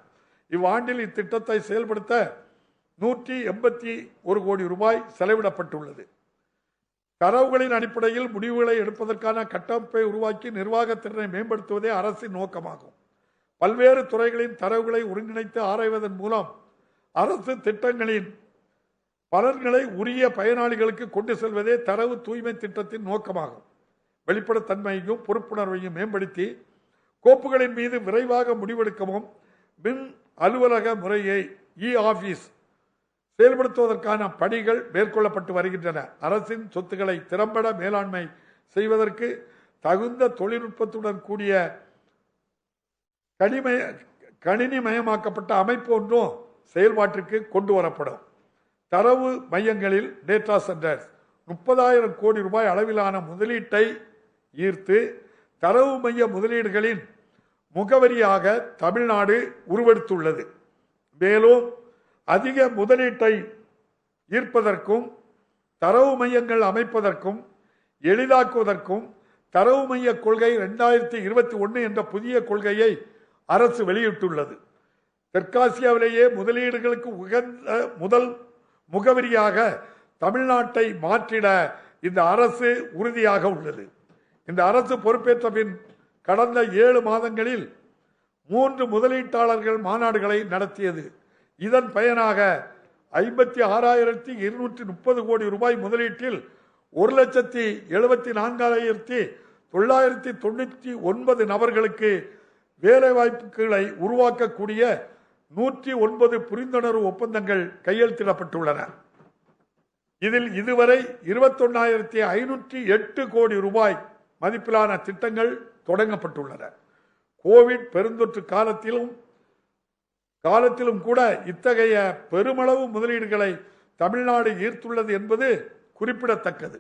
இவ்வாண்டில் இத்திட்டத்தை செயல்படுத்த 181 கோடி ரூபாய் செலவிடப்பட்டுள்ளது. தரவுகளின் அடிப்படையில் முடிவுகளை எடுப்பதற்கான கட்டமைப்பை உருவாக்கி நிர்வாக திறனை மேம்படுத்துவதே அரசின் நோக்கமாகும். பல்வேறு துறைகளின் தரவுகளை ஒருங்கிணைத்து ஆராய்வதன் மூலம் அரசு திட்டங்களின் பலன்களை உரிய பயனாளிகளுக்கு கொண்டு செல்வதே தரவு தூய்மை திட்டத்தின் நோக்கமாகும். வெளிப்படைத்தன்மையையும் பொறுப்புணர்வையும் மேம்படுத்தி கோப்புகளின் மீது விரைவாக முடிவெடுக்கவும் மின் அலுவலக முறையை ஆபீஸ் செயல்படுத்துவதற்கான பணிகள் மேற்கொள்ளப்பட்டு வருகின்றன. அரசின் சொத்துக்களை திறம்பட மேலாண்மை செய்வதற்கு தகுந்த தொழில்நுட்பத்துடன் கூடிய கணினிமயமாக்கப்பட்ட அமைப்பு ஒன்றும் செயல்பாட்டிற்கு கொண்டு வரப்படும். தரவு மையங்களில் டேட்டா சென்டர்ஸ் 30,000 கோடி ரூபாய் அளவிலான முதலீட்டை ஈர்த்து தரவு மைய முதலீடுகளின் முகவரியாக தமிழ்நாடு உருவெடுத்துள்ளது. மேலும் அதிக முதலீட்டை ஈர்ப்பதற்கும் தரவு மையங்கள் அமைப்பதற்கும் எளிதாக்குவதற்கும் தரவு மைய கொள்கை 2021 என்ற புதிய கொள்கையை அரசு வெளியிட்டுள்ளது. தெற்காசியாவிலேயே முதலீடுகளுக்கு உகந்த முதல் முகவரியாக தமிழ்நாட்டை மாற்றிட இந்த அரசு உறுதியாக உள்ளது. இந்த அரசு பொறுப்பேற்ற பின் கடந்த 7 மாதங்களில் 3 முதலீட்டாளர்கள் மாநாடுகளை நடத்தியது. இதன் பயனாக 56,230 கோடி ரூபாய் முதலீட்டில் 1,74,999 நபர்களுக்கு வேலைவாய்ப்புகளை உருவாக்கக்கூடிய 109 புரிந்துணர்வு ஒப்பந்தங்கள் கையெழுத்திடப்பட்டுள்ளன. இதில் இதுவரை 21,508 கோடி ரூபாய் மதிப்பிலான திட்டங்கள் தொடங்கப்பட்டுள்ளன. கோவிட் பெருந்தொற்று காலத்திலும் கூட இத்தகைய பெருமளவு முதலீடுகளை தமிழ்நாடு ஈர்த்துள்ளது என்பது குறிப்பிடத்தக்கது.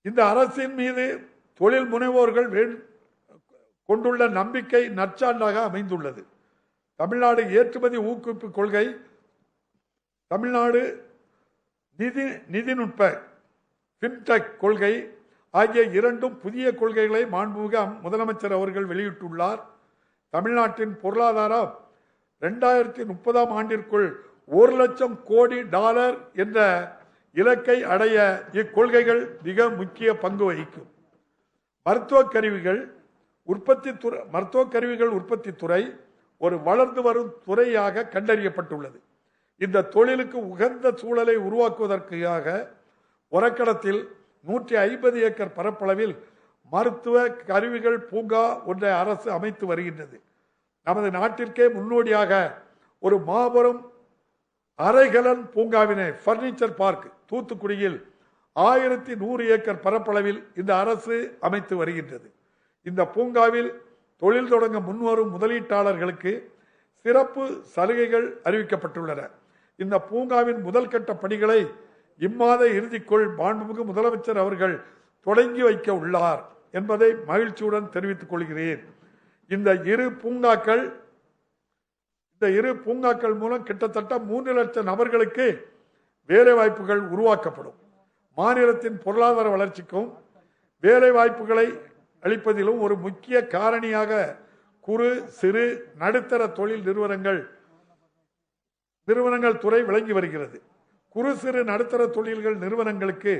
இந்த அரசின் மீது தொழில் முனைவோர்கள் கொண்டுள்ள நம்பிக்கை நற்சான்றாக அமைந்துள்ளது. தமிழ்நாடு ஏற்றுமதி ஊக்குவிப்பு கொள்கை, தமிழ்நாடு நிதிநுட்ப பின்டெக் கொள்கை ஆகிய இரண்டும் புதிய கொள்கைகளை மாண்புமிகு முதலமைச்சர் அவர்கள் வெளியிட்டுள்ளார். தமிழ்நாட்டின் பொருளாதாரம் 2030 ஆண்டிற்குள் $1,00,000 கோடி என்ற இலக்கை அடைய இக்கொள்கைகள் மிக முக்கிய பங்கு வகிக்கும். மருத்துவக் கருவிகள் உற்பத்தி துறை ஒரு வளர்ந்து வரும் துறையாக கண்டறியப்பட்டுள்ளது. இந்த தொழிலுக்கு உகந்த சூழலை உருவாக்குவதற்காக ஒரக்கடத்தில் 150 ஏக்கர் பரப்பளவில் மருத்துவ கருவிகள் பூங்கா ஒன்றை அரசு அமைத்து வருகின்றது. நமது நாட்டிற்கே முன்னோடியாக ஒரு மாபெரும் அரைகலன் பூங்காவினை பர்னிச்சர் பார்க் தூத்துக்குடியில் 1100 ஏக்கர் பரப்பளவில் இந்த அரசு அமைத்து வருகின்றது. இந்த பூங்காவில் தொழில் தொடங்க முன்வரும் முதலீட்டாளர்களுக்கு சிறப்பு சலுகைகள் அறிவிக்கப்பட்டுள்ளன. இந்த பூங்காவின் முதல் கட்ட பணிகளை இம்மாத இறுதிக்குள் மாண்புமிகு முதலமைச்சர் அவர்கள் தொடங்கி வைக்க உள்ளார் என்பதை மகிழ்ச்சியுடன் தெரிவித்துக் கொள்கிறேன். இந்த இரு பூங்காக்கள் மூலம் கிட்டத்தட்ட 3 லட்சம் நபர்களுக்கு வேலை வாய்ப்புகள் உருவாக்கப்படும். மாநிலத்தின் பொருளாதார வளர்ச்சிக்கும் வேலை வாய்ப்புகளை அளிப்பதிலும் ஒரு முக்கிய காரணியாக குறு சிறு நடுத்தர தொழில் நிறுவனங்கள் துறை விளங்கி வருகிறது. குறு சிறு நடுத்தர தொழில்கள் நிறுவனங்களுக்கு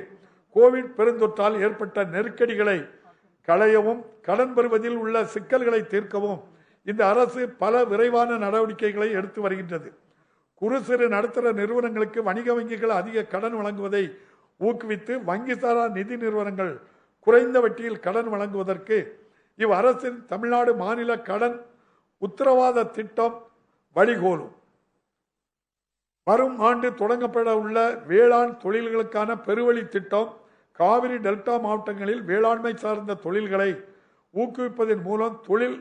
கோவிட் பெருந்தொற்றால் ஏற்பட்ட நெருக்கடிகளை களையவும் கடன் பெறுவதில் உள்ள சிக்கல்களை தீர்க்கவும் இந்த அரசு பல விரைவான நடவடிக்கைகளை எடுத்து வருகின்றது. குறு சிறு நடுத்தர நிறுவனங்களுக்கு வணிக வங்கிகள் அதிக கடன் வழங்குவதை ஊக்குவித்து வங்கிசாரா நிதி நிறுவனங்கள் குறைந்த வட்டியில் கடன் வழங்குவதற்கு இவ் அரசின் தமிழ்நாடு மாநில கடன் உத்தரவாத திட்டம் வழிகோலும். வரும் ஆண்டு தொடங்கப்பட உள்ள வேளாண் தொழில்களுக்கான பெருவழி திட்டம் காவிரி டெல்டா மாவட்டங்களில் வேளாண்மை சார்ந்த தொழில்களை ஊக்குவிப்பதன் மூலம் தொழில்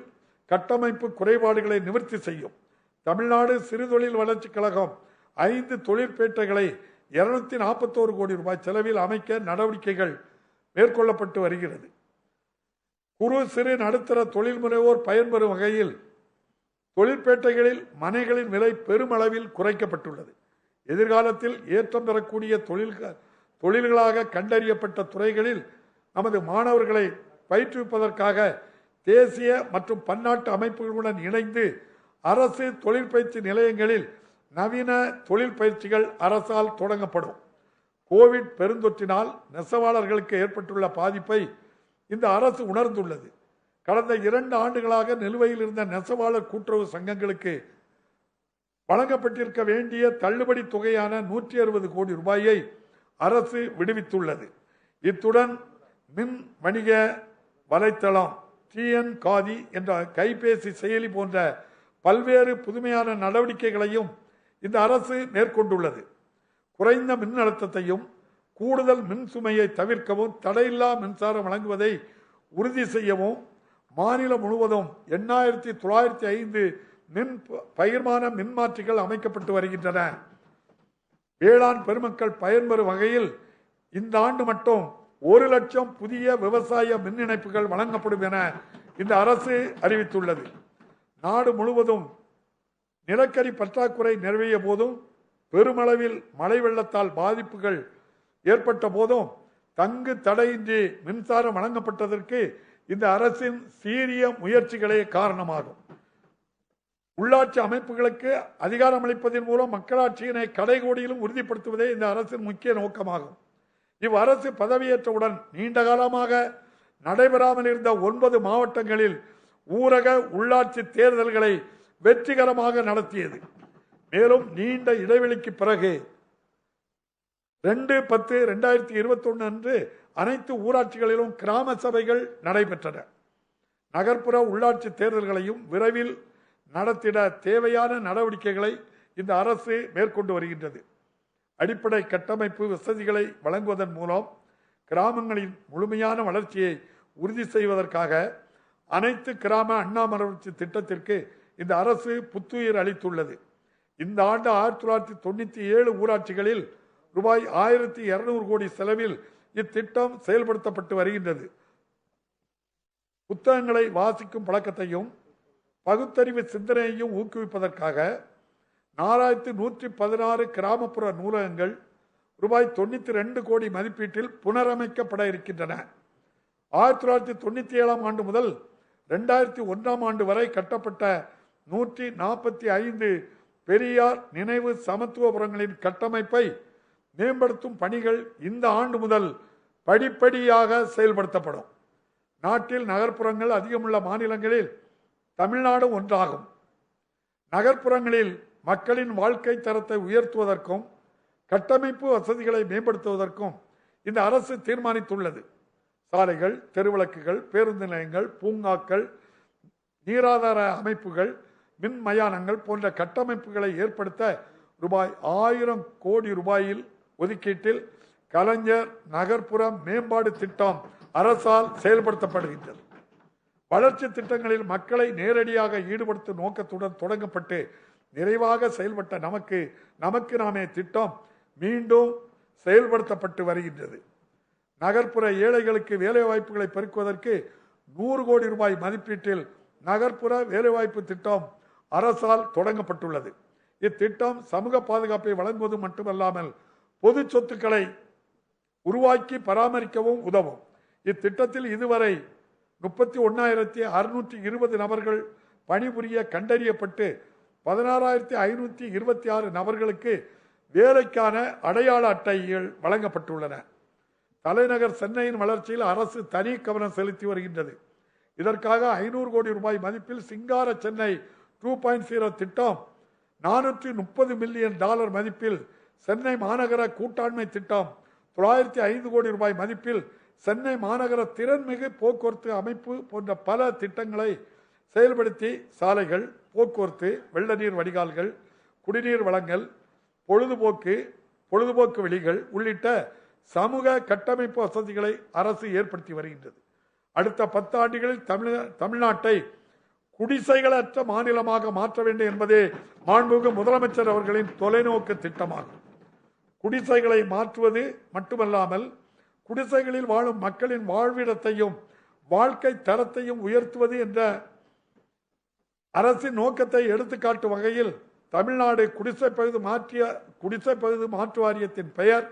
கட்டமைப்பு குறைபாடுகளை நிவர்த்தி செய்யும். தமிழ்நாடு சிறுதொழில் வளர்ச்சி கழகம் 5 தொழிற்பேட்டைகளை 241 கோடி ரூபாய் செலவில் அமைக்க நடவடிக்கைகள் மேற்கொள்ளப்பட்டு வருகிறது. குறு சிறு நடுத்தர தொழில் முனைவோர் பயன்பெறும் வகையில் தொழிற்பேட்டைகளில் மனைகளின் விலை பெருமளவில் குறைக்கப்பட்டுள்ளது. எதிர்காலத்தில் ஏற்றம் பெறக்கூடிய தொழில்களாக கண்டறியப்பட்ட துறைகளில் நமது மாணவர்களை பயிற்றுவிப்பதற்காக தேசிய மற்றும் பன்னாட்டு அமைப்புகளுடன் இணைந்து அரசு தொழிற்பயிற்சி நிலையங்களில் நவீன தொழில் பயிற்சிகள் அரசால் தொடங்கப்படும். கோவிட் பெருந்தொற்றினால் நெசவாளர்களுக்கு ஏற்பட்டுள்ள பாதிப்பை இந்த அரசு உணர்ந்துள்ளது. கடந்த 2 ஆண்டுகளாக நிலுவையில் இருந்த நெசவாளர் கூட்டுறவு சங்கங்களுக்கு வழங்கப்பட்டிருக்க வேண்டிய தள்ளுபடி தொகையான 160 கோடி ரூபாயை அரசு விடுவித்துள்ளது. இத்துடன் மின் வணிக வலைத்தளம் டிஎன் காதி என்ற கைபேசி செயலி போன்ற பல்வேறு புதுமையான நடவடிக்கைகளையும் இந்த அரசு மேற்கொண்டுள்ளது. குறைந்த மின் அழுத்தத்தையும் கூடுதல் மின் சுமையை தவிர்க்கவும் தடையில்லா மின்சாரம் வழங்குவதை உறுதி செய்யவும் மாநிலம் முழுவதும் 8905 பகிர்மான மின்மாற்றிகள் அமைக்கப்பட்டு வருகின்றன. வேளாண் பெருமக்கள் பயன்பெறும் வகையில் இந்த ஆண்டு மட்டும் 1 லட்சம் புதிய விவசாய மின் இணைப்புகள் வழங்கப்படும் என இந்த அரசு அறிவித்துள்ளது. நாடு முழுவதும் நிலக்கரி பற்றாக்குறை நிலவிய போதும் பெருமளவில் மழை வெள்ளத்தால் பாதிப்புகள் ஏற்பட்ட போதும் தங்கு தடையின்றி மின்சாரம் வழங்கப்பட்டதற்கு இந்த அரசின் சீரிய முயற்சிகளே காரணமாகும். உள்ளாட்சி அமைப்புகளுக்கு அதிகாரம் அளிப்பதன் மூலம் மக்களாட்சியினை கடைகோடியிலும் உறுதிப்படுத்துவதே இந்த அரசின் முக்கிய நோக்கமாகும். இவ்வரசு பதவியேற்றவுடன் நீண்ட காலமாக நடைபெறாமல் இருந்த 9 மாவட்டங்களில் ஊரக உள்ளாட்சி தேர்தல்களை வெற்றிகரமாக நடத்தியது. மேலும் நீண்ட இடைவெளிக்கு பிறகு 2/10/2021 அன்று அனைத்து ஊராட்சிகளிலும் கிராம சபைகள் நடைபெற்றன. நகர்ப்புற உள்ளாட்சி தேர்தல்களையும் விரைவில் நடத்திட தேவையான நடவடிக்கைகளை இந்த அரசு மேற்கொண்டு வருகின்றது. அடிப்படை கட்டமைப்பு வசதிகளை வழங்குவதன் மூலம் கிராமங்களின் முழுமையான வளர்ச்சியை உறுதி செய்வதற்காக அனைத்து கிராம அண்ணாமலர்ச்சி திட்டத்திற்கு இந்த அரசு புத்துயிர் அளித்துள்ளது. இந்த ஆண்டு 1997 ஊராட்சிகளில் ரூபாய் 1200 கோடி செலவில் இத்திட்டம் செயல்படுத்தப்பட்டு வருகின்றது. புத்தகங்களை வாசிக்கும் பழக்கத்தையும் பகுத்தறிவு சிந்தனையையும் ஊக்குவிப்பதற்காக 4116 கிராமப்புற நூலகங்கள் ரூபாய் 92 கோடி மதிப்பீட்டில் புனரமைக்கப்பட இருக்கின்றன. 1997 ஆண்டு முதல் 2001 ஆண்டு வரை கட்டப்பட்ட 145 பெரியார் நினைவு சமத்துவபுரங்களின் கட்டமைப்பை மேம்படுத்தும் பணிகள் இந்த ஆண்டு முதல் படிப்படியாக செயல்படுத்தப்படும். நாட்டில் நகர்ப்புறங்கள் அதிகமுள்ள மாநிலங்களில் தமிழ்நாடு ஒன்றாகும். நகர்ப்புறங்களில் மக்களின் வாழ்க்கை தரத்தை உயர்த்துவதற்கும் கட்டமைப்பு வசதிகளை மேம்படுத்துவதற்கும் இந்த அரசு தீர்மானித்துள்ளது. சாலைகள், தெருவிளக்குகள், பேருந்து நிலையங்கள், பூங்காக்கள், நீராதார அமைப்புகள், மின் மயானங்கள் போன்ற கட்டமைப்புகளை ஏற்படுத்த ரூபாய் 1000 கோடி ரூபாயில் ஒதுக்கீட்டில் கலைஞர் நகர்ப்புற மேம்பாடு திட்டம் அரசால் செயல்படுத்தப்படுகின்றது. வளர்ச்சி திட்டங்களில் மக்களை நேரடியாக ஈடுபடுத்தும் நோக்கத்துடன் தொடங்கப்பட்டு நிறைவாக செயல்பட்ட நமக்கு நாமே திட்டம் மீண்டும் செயல்படுத்தப்பட்டு வருகின்றது. நகர்ப்புற ஏழைகளுக்கு வேலைவாய்ப்புகளை பெருக்குவதற்கு 100 கோடி ரூபாய் மதிப்பீட்டில் நகர்ப்புற வேலைவாய்ப்பு திட்டம் அரசால் தொடங்கப்பட்டுள்ளது. இத்திட்டம் சமூக பாதுகாப்பை வழங்குவது மட்டுமல்லாமல் பொது சொத்துக்களை உருவாக்கி பராமரிக்கவும் உதவும். இத்திட்டத்தில் இதுவரை 31,620 நபர்கள் பணிபுரிய கண்டறியப்பட்டு 16,526 நபர்களுக்கு வேலைக்கான அடையாள அட்டைகள் வழங்கப்பட்டுள்ளன. தலைநகர் சென்னையின் வளர்ச்சியில் அரசு தனி கவனம் செலுத்தி வருகின்றது. இதற்காக 500 கோடி ரூபாய் மதிப்பில் சிங்கார சென்னை 2.0 திட்டம், 430 மில்லியன் டாலர் மதிப்பில் சென்னை மாநகர கூட்டாண்மை திட்டம், 905 கோடி ரூபாய் மதிப்பில் சென்னை மாநகர திறன்மிகு போக்குவரத்து அமைப்பு போன்ற பல திட்டங்களை செயல்படுத்தி சாலைகள், போக்குவரத்து, வெள்ள நீர் வடிகால்கள், குடிநீர் வழங்கல், பொழுதுபோக்கு வெளிகள் உள்ளிட்ட சமூக கட்டமைப்பு வசதிகளை அரசு ஏற்படுத்தி வருகின்றது. அடுத்த 10 ஆண்டுகளில் தமிழ்நாட்டை குடிசைகளற்ற மாநிலமாக மாற்ற வேண்டும் என்பதே மாண்புமிகு முதலமைச்சர் அவர்களின் தொலைநோக்கு திட்டமாகும். குடிசைகளை மாற்றுவது மட்டுமல்லாமல் குடிசைகளில் வாழும் மக்களின் வாழ்விடத்தையும் வாழ்க்கை தரத்தையும் உயர்த்துவது என்ற அரசின் நோக்கத்தை எடுத்துக்காட்டும் வகையில் தமிழ்நாடு குடிசை பகுதி மாற்று வாரியத்தின் பெயர்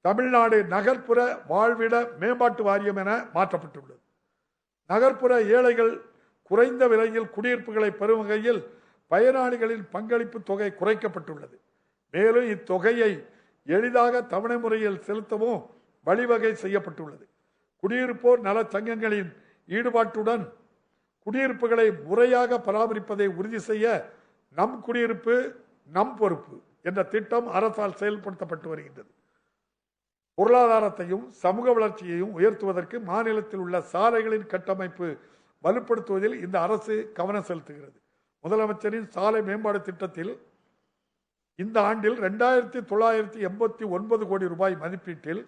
தமிழ்நாடு நகர்ப்புற வாழ்விட மேம்பாட்டு வாரியம் என மாற்றப்பட்டுள்ளது. நகர்ப்புற ஏழைகள் குறைந்த விலையில் குடியிருப்புகளை பெறும் வகையில் பயனாளிகளின் பங்களிப்பு தொகை குறைக்கப்பட்டுள்ளது. மேலும் இத்தொகையை எளிதாக தவணை முறையில் செலுத்தவும் வழிவகை செய்யப்பட்டுள்ளது. குடியிருப்போர் நல சங்கங்களின் ஈடுபாட்டுடன் குடியிருப்புகளை முறையாக பராமரிப்பதை உறுதி செய்ய நம் குடியிருப்பு நம் பொறுப்பு என்ற திட்டம் அரசால் செயல்படுத்தப்பட்டு வருகின்றது. பொருளாதாரத்தையும் சமூக வளர்ச்சியையும் உயர்த்துவதற்கு மாநிலத்தில் உள்ள சாலைகளின் கட்டமைப்பு வலுப்படுத்துவதில் இந்த அரசு கவனம் செலுத்துகிறது. முதலமைச்சரின் சாலை மேம்பாடு திட்டத்தில் இந்த ஆண்டில் 2,989 கோடி ரூபாய் மதிப்பீட்டில்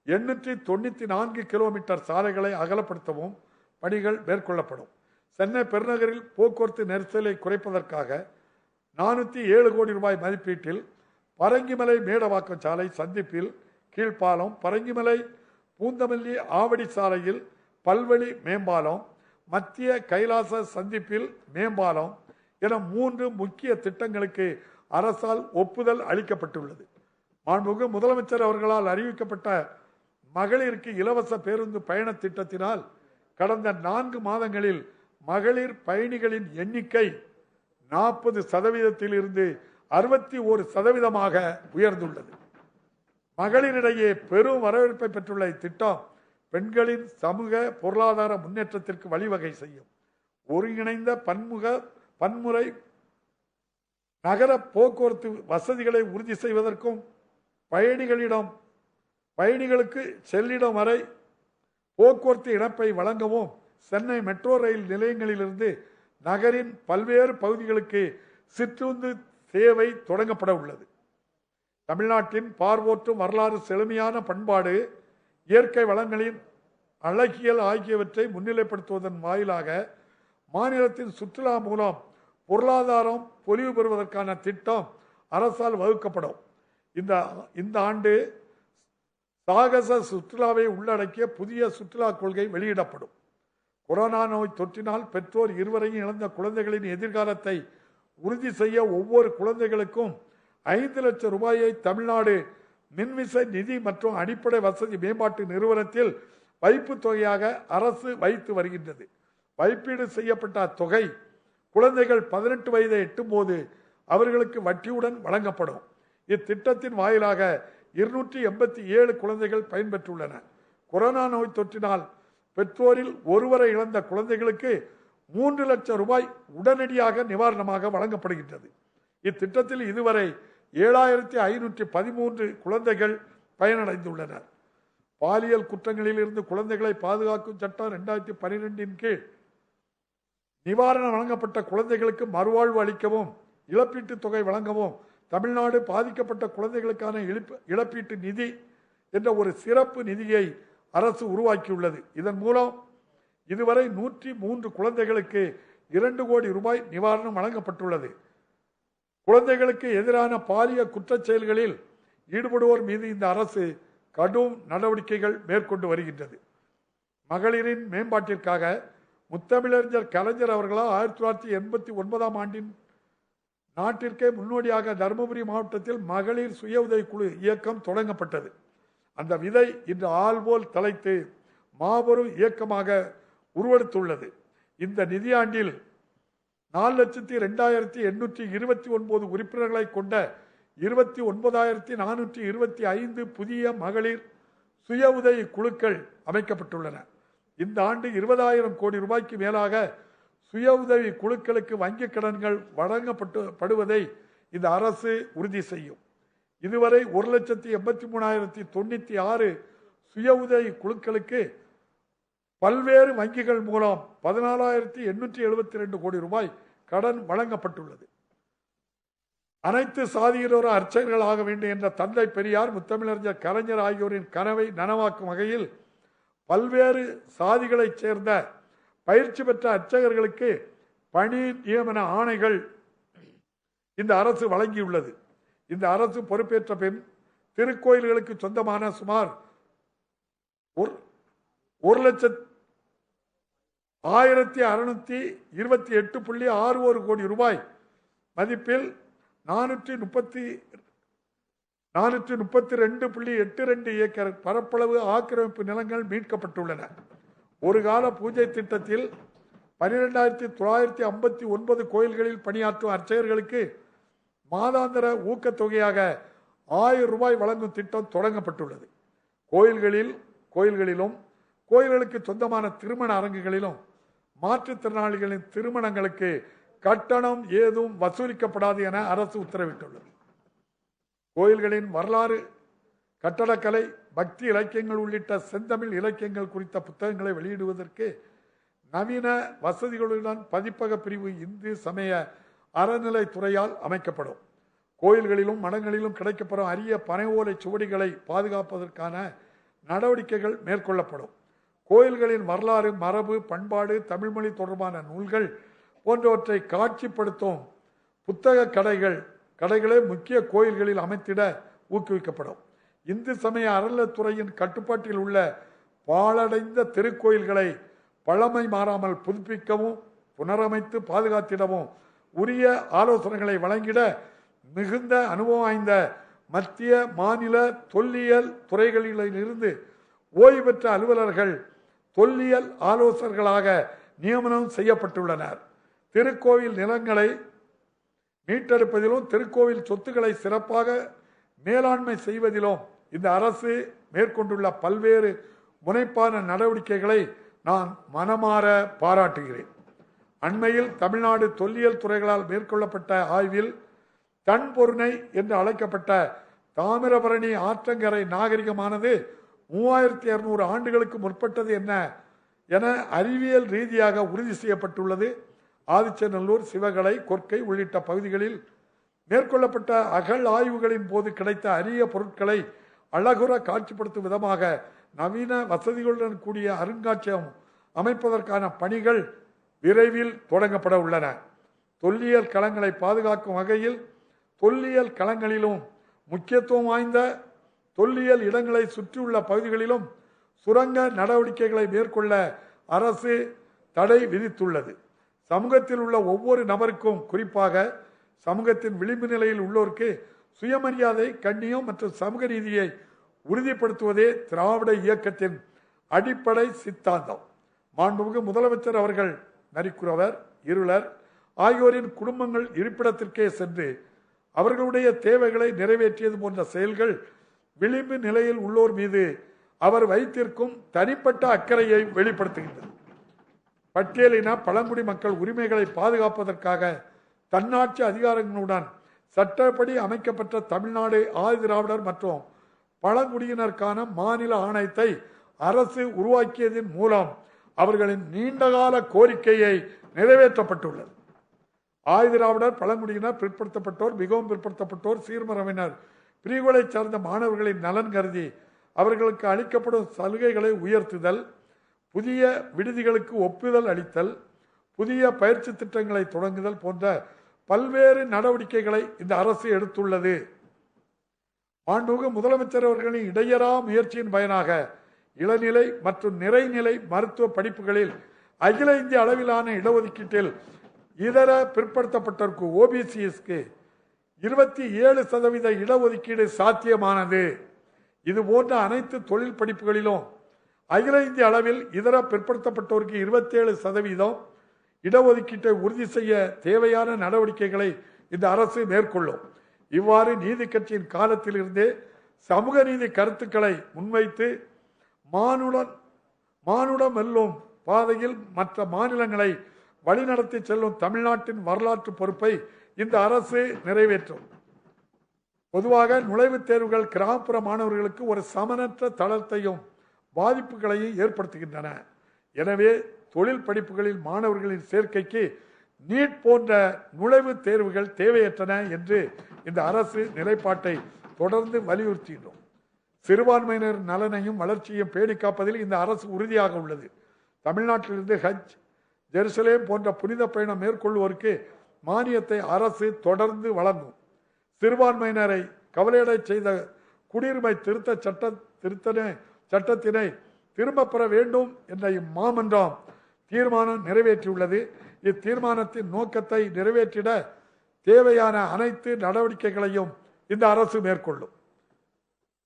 894 கிலோமீட்டர் சாலைகளை அகலப்படுத்தவும் பணிகள் மேற்கொள்ளப்படும். சென்னை பெருநகரில் போக்குவரத்து நெரிசலை குறைப்பதற்காக 407 கோடி ரூபாய் மதிப்பீட்டில் பரங்கிமலை மேடவாக்கம் சாலை சந்திப்பில் கீழ்ப்பாலம், பரங்கிமலை பூந்தமல்லி ஆவடி சாலையில் பல்வழி மேம்பாலம், மத்திய கைலாச சந்திப்பில் மேம்பாலம் என 3 முக்கிய திட்டங்களுக்கு அரசால் ஒப்புதல் அளிக்கப்பட்டுள்ளது. மாண்புமிகு முதலமைச்சர் அவர்களால் அறிவிக்கப்பட்ட மகளிருக்கு இலவச பேருந்து பயண திட்டத்தினால் கடந்த 4 மாதங்களில் மகளிர் பயணிகளின் எண்ணிக்கை 40% இருந்து 61% உயர்ந்துள்ளது. மகளிரிடையே பெரும் வரவேற்பை பெற்றுள்ள இத்திட்டம் பெண்களின் சமூக பொருளாதார முன்னேற்றத்திற்கு வழிவகை செய்யும். ஒருங்கிணைந்த பன்முறை நகர போக்குவரத்து வசதிகளை உறுதி செய்வதற்கும் பயணிகளுக்கு செல்லிடம் வரை போக்குவரத்து இணைப்பை வழங்கவும் சென்னை மெட்ரோ ரயில் நிலையங்களிலிருந்து நகரின் பல்வேறு பகுதிகளுக்கு சிற்றுந்து சேவை தொடங்கப்பட உள்ளது. தமிழ்நாட்டின் பார்வோற்றும் வரலாறு, செழுமையான பண்பாடு, இயற்கை வளங்களின் அழகியல் ஆகியவற்றை முன்னிலைப்படுத்துவதன் வாயிலாக மாநிலத்தின் சுற்றுலா மூலம் பொருளாதாரம் பொலிவு பெறுவதற்கான திட்டம் அரசால் வகுக்கப்படும். இந்த ஆண்டு சாகச சுற்றுலாவை உள்ளடக்கிய புதிய சுற்றுலா கொள்கை வெளியிடப்படும். கொரோனா நோய் தொற்றினால் பெற்றோர் இருவரையும் இழந்த குழந்தைகளின் எதிர்காலத்தை உறுதி செய்ய ஒவ்வொரு குழந்தைகளுக்கும் 5 லட்சம் ரூபாயை தமிழ்நாடு மின்விசை நிதி மற்றும் அடிப்படை வசதி மேம்பாட்டு நிறுவனத்தில் வைப்பு தொகையாக அரசு வைத்து வருகின்றது. வைப்பீடு செய்யப்பட்ட அத்தொகை குழந்தைகள் 18 வயதை எட்டும் போது அவர்களுக்கு வட்டியுடன் வழங்கப்படும். இத்திட்டத்தின் வாயிலாக 287 குழந்தைகள் பயன்பெற்றுள்ளன. கொரோனா நோய் தொற்றினால் பெற்றோரில் ஒருவரை இழந்த குழந்தைகளுக்கு 3 லட்சம் ரூபாய் உடனடியாக நிவாரணமாக வழங்கப்படுகின்றது. இத்திட்டத்தில் இதுவரை 7513 குழந்தைகள் பயனடைந்துள்ளனர். பாலியல் குற்றங்களில் இருந்து குழந்தைகளை பாதுகாக்கும் சட்டம் 2012 கீழ் நிவாரணம் வழங்கப்பட்ட குழந்தைகளுக்கு மறுவாழ்வு அளிக்கவும் இழப்பீட்டுத் தொகை வழங்கவும் தமிழ்நாடு பாதிக்கப்பட்ட குழந்தைகளுக்கான இழப்பீட்டு நிதி என்ற ஒரு சிறப்பு நிதியை அரசு உருவாக்கியுள்ளது. இதன் மூலம் இதுவரை 103 குழந்தைகளுக்கு 2 கோடி ரூபாய் நிவாரணம் வழங்கப்பட்டுள்ளது. குழந்தைகளுக்கு எதிரான பாலியல் குற்றச் செயல்களில் ஈடுபடுவோர் மீது இந்த அரசு கடும் நடவடிக்கைகள் மேற்கொண்டு வருகின்றது. மகளிரின் மேம்பாட்டிற்காக முத்தமிழறிஞர் கலைஞர் அவர்களால் 1989 ஆண்டின் நாட்டிற்கே முன்னோடியாக தருமபுரி மாவட்டத்தில் மகளிர் சுய உதவிக்குழு இயக்கம் தொடங்கப்பட்டது. அந்த விதை இன்று ஆள்போல் தலைத்து மாபெரும் இயக்கமாக உருவெடுத்துள்ளது. இந்த நிதியாண்டில் 4,02,829 உறுப்பினர்களை கொண்ட 29,425 புதிய மகளிர் சுய உதவி குழுக்கள் அமைக்கப்பட்டுள்ளன. இந்த ஆண்டு 20,000 கோடி ரூபாய்க்கு மேலாக சுய உதவி குழுக்களுக்கு வங்கிக் கடன்கள் வழங்கப்படுவதை இந்த அரசு உறுதி செய்யும். இதுவரை 1,83,096 சுய உதவி குழுக்களுக்கு பல்வேறு வங்கிகள் மூலம் 14,872 கோடி ரூபாய் கடன் வழங்கப்பட்டுள்ளது. அனைத்து சாதியினரும் அர்ச்சகர்கள் ஆக வேண்டும் என்ற தந்தை பெரியார், முத்தமிழறிஞர் கலைஞர் ஆகியோரின் கனவை நனவாக்கும் வகையில் பல்வேறு சாதிகளைச் சேர்ந்த பயிற்சி பெற்ற அர்ச்சகர்களுக்கு பணி நியமன ஆணைகள் இந்த அரசு வழங்கியுள்ளது. இந்த அரசு பொறுப்பேற்ற பின் திருக்கோயில்களுக்கு சொந்தமான சுமார் 1,628.61 கோடி ரூபாய் மதிப்பில் 432.82 ஏக்கர் பரப்பளவு ஆக்கிரமிப்பு நிலங்கள் மீட்கப்பட்டுள்ளன. ஒரு கால பூஜை திட்டத்தில் 12,959 கோயில்களில் பணியாற்றும் அர்ச்சகர்களுக்கு மாதாந்திர ஊக்கத்தொகையாக 1000 ரூபாய் வழங்கும் திட்டம் தொடங்கப்பட்டுள்ளது. கோயில்களிலும் கோயில்களுக்கு சொந்தமான திருமண அரங்குகளிலும் மாற்றுத்திறனாளிகளின் திருமணங்களுக்கு கட்டணம் ஏதும் வசூலிக்கப்படாது என அரசு உத்தரவிட்டுள்ளது. கோயில்களின் வரலாறு, கட்டடக்கலை, பக்தி இலக்கியங்கள் உள்ளிட்ட செந்தமிழ் இலக்கியங்கள் குறித்த புத்தகங்களை வெளியிடுவதற்கு நவீன வசதிகளுடன் பதிப்பக பிரிவு இந்து சமய அறநிலைத்துறையால் அமைக்கப்படும். கோயில்களிலும் மடங்களிலும் கிடைக்கப்பெறும் அரிய பனை ஓலை சுவடிகளை பாதுகாப்பதற்கான நடவடிக்கைகள் மேற்கொள்ளப்படும். கோயில்களின் வரலாறு, மரபு, பண்பாடு, தமிழ்மொழி தொடர்பான நூல்கள் போன்றவற்றை காட்சிப்படுத்தும் புத்தக கடைகளே முக்கிய கோயில்களில் அமைத்திட ஊக்குவிக்கப்படும். இந்து சமய அறநிலைத்துறையின் கட்டுப்பாட்டில் உள்ள பாழடைந்த திருக்கோயில்களை பழமை மாறாமல் புதுப்பிக்கவும் புனரமைத்து பாதுகாத்திடவும் உரிய ஆலோசனைகளை வழங்கிட மிகுந்த அனுபவம் வாய்ந்த மத்திய மாநில தொல்லியல் துறைகளிலிருந்து ஓய்வு பெற்ற அலுவலர்கள் தொல்லியல் ஆலோசகர்களாக நியமனம் செய்யப்பட்டுள்ளனர். திருக்கோவில் நிலங்களை மீட்டெடுப்பதிலும் திருக்கோவில் சொத்துக்களை சிறப்பாக மேலாண்மை செய்வதிலும் இந்த அரசு மேற்கொண்டுள்ள பல்வேறு முனைப்பான நடவடிக்கைகளை நான் மனமாற பாராட்டுகிறேன். அண்மையில் தமிழ்நாடு தொல்லியல் துறைகளால் மேற்கொள்ளப்பட்ட ஆய்வில் தன்பொருணை என்று அழைக்கப்பட்ட தாமிரபரணி ஆற்றங்கரை நாகரிகமானது 3200 ஆண்டுகளுக்கு முற்பட்டது என அறிவியல் ரீதியாக உறுதி செய்யப்பட்டுள்ளது. ஆதிச்சநல்லூர், சிவகலை, கொற்கை உள்ளிட்ட பகுதிகளில் மேற்கொள்ளப்பட்ட அகழ் ஆய்வுகளின் போது கிடைத்த அரிய பொருட்களை அழகுற காட்சிப்படுத்தும் விதமாக நவீன வசதிகளுடன் கூடிய அருங்காட்சியகம் அமைப்பதற்கான பணிகள் விரைவில் தொடங்கப்பட உள்ளன. தொல்லியல் களங்களை பாதுகாக்கும் வகையில் தொல்லியல் களங்களிலும் முக்கியத்துவம் வாய்ந்த தொல்லியல் இடங்களை சுற்றியுள்ள பகுதிகளிலும் சுரங்க நடவடிக்கைகளை மேற்கொள்ள அரசு தடை விதித்துள்ளது. சமூகத்தில் உள்ள ஒவ்வொரு நபருக்கும், குறிப்பாக சமூகத்தின் விளிம்பு நிலையில் உள்ளோருக்கு சுயமரியாதை, கண்ணியம் மற்றும் சமூக நீதியை உறுதிப்படுத்துவதே திராவிட இயக்கத்தின் அடிப்படை சித்தாந்தம். மாண்புமிகு முதலமைச்சர் அவர்கள் நரிக்குறவர், இருளர் ஆகியோரின் குடும்பங்கள் இருப்பிடத்திற்கே சென்று அவர்களுடைய தேவைகளை நிறைவேற்றியது போன்ற செயல்கள் விளிம்பு நிலையில் உள்ளோர் மீது அவர் வைத்திருக்கும் தனிப்பட்ட அக்கறையை வெளிப்படுத்துகின்றது. பட்டியலின பழங்குடி மக்கள் உரிமைகளை பாதுகாப்பதற்காக தன்னாட்சி அதிகாரங்களுடன் சட்டப்படி அமைக்கப்பட்ட தமிழ்நாடு ஆதிதிராவிடர் மற்றும் பழங்குடியினருக்கான மாநில ஆணையத்தை அரசு உருவாக்கியதன் மூலம் அவர்களின் நீண்டகால கோரிக்கையை நிறைவேற்றப்பட்டுள்ளது. ஆதிதிராவிடர், பழங்குடியினர், பிற்படுத்தப்பட்டோர், மிகவும் பிற்படுத்தப்பட்டோர், சீர்மரபினர் பிரிவுகளை சார்ந்த மாணவர்களின் நலன் கருதி அவர்களுக்கு அளிக்கப்படும் சலுகைகளை உயர்த்துதல், புதிய விடுதிகளுக்கு ஒப்புதல் அளித்தல், புதிய பயிற்சி திட்டங்களை தொடங்குதல் போன்ற பல்வேறு நடவடிக்கைகளை இந்த அரசு எடுத்துள்ளது. மாண்புமிகு முதலமைச்சர் அவர்களின் இடையறா முயற்சியின் பயனாக இளநிலை மற்றும் நிறைநிலை மருத்துவ படிப்புகளில் அகில இந்திய அளவிலான இடஒதுக்கீட்டில் இதர பிற்படுத்தப்பட்டோருக்கு OBCSக்கு 27% இடஒதுக்கீடு சாத்தியமானது. இது போன்ற அனைத்து தொழில் படிப்புகளிலும் அகில இந்திய அளவில் இதர பிற்படுத்தப்பட்டோருக்கு 27% இடஒதுக்கீட்டை உறுதி செய்ய தேவையான நடவடிக்கைகளை இந்த அரசு மேற்கொள்ளும். இவ்வாறு நீதி கட்சியின் காலத்திலிருந்தே சமூக நீதி கருத்துக்களை முன்வைத்து மானுடம் வெல்லும் பாதையில் மற்ற மாநிலங்களை வழிநடத்தி செல்லும் தமிழ்நாட்டின் வரலாற்று பொறுப்பை இந்த அரசு நிறைவேற்றும். பொதுவாக நுழைவுத் தேர்வுகள் கிராமப்புற மாணவர்களுக்கு ஒரு சமனற்ற தளத்தையும் பாதிப்புகளையும் ஏற்படுத்துகின்றன. எனவே தொழில் படிப்புகளில் மாணவர்களின் சேர்க்கைக்கு நீட் போன்ற நுழைவுத் தேர்வுகள் தேவையற்றன என்று இந்த அரசு நிலைப்பாட்டை தொடர்ந்து வலியுறுத்தினோம். சிறுபான்மையினர் நலனையும் வளர்ச்சியையும் பேணி காப்பதில் இந்த அரசு உறுதியாக உள்ளது. தமிழ்நாட்டிலிருந்து ஹஜ், ஜெருசலேம் போன்ற புனித பயணம் மேற்கொள்வோருக்கு மானியத்தை அரசு தொடர்ந்து வழங்கும். சிறுபான்மையினரை கவலையடை செய்த குடியுரிமை சட்டத்தினை திரும்ப பெற வேண்டும் என்ற இம்மாமன்றம் தீர்மானம் நிறைவேற்றியுள்ளது. இத்தீர்மானத்தின் நோக்கத்தை நிறைவேற்றிட தேவையான அனைத்து நடவடிக்கைகளையும் இந்த அரசு மேற்கொள்ளும்.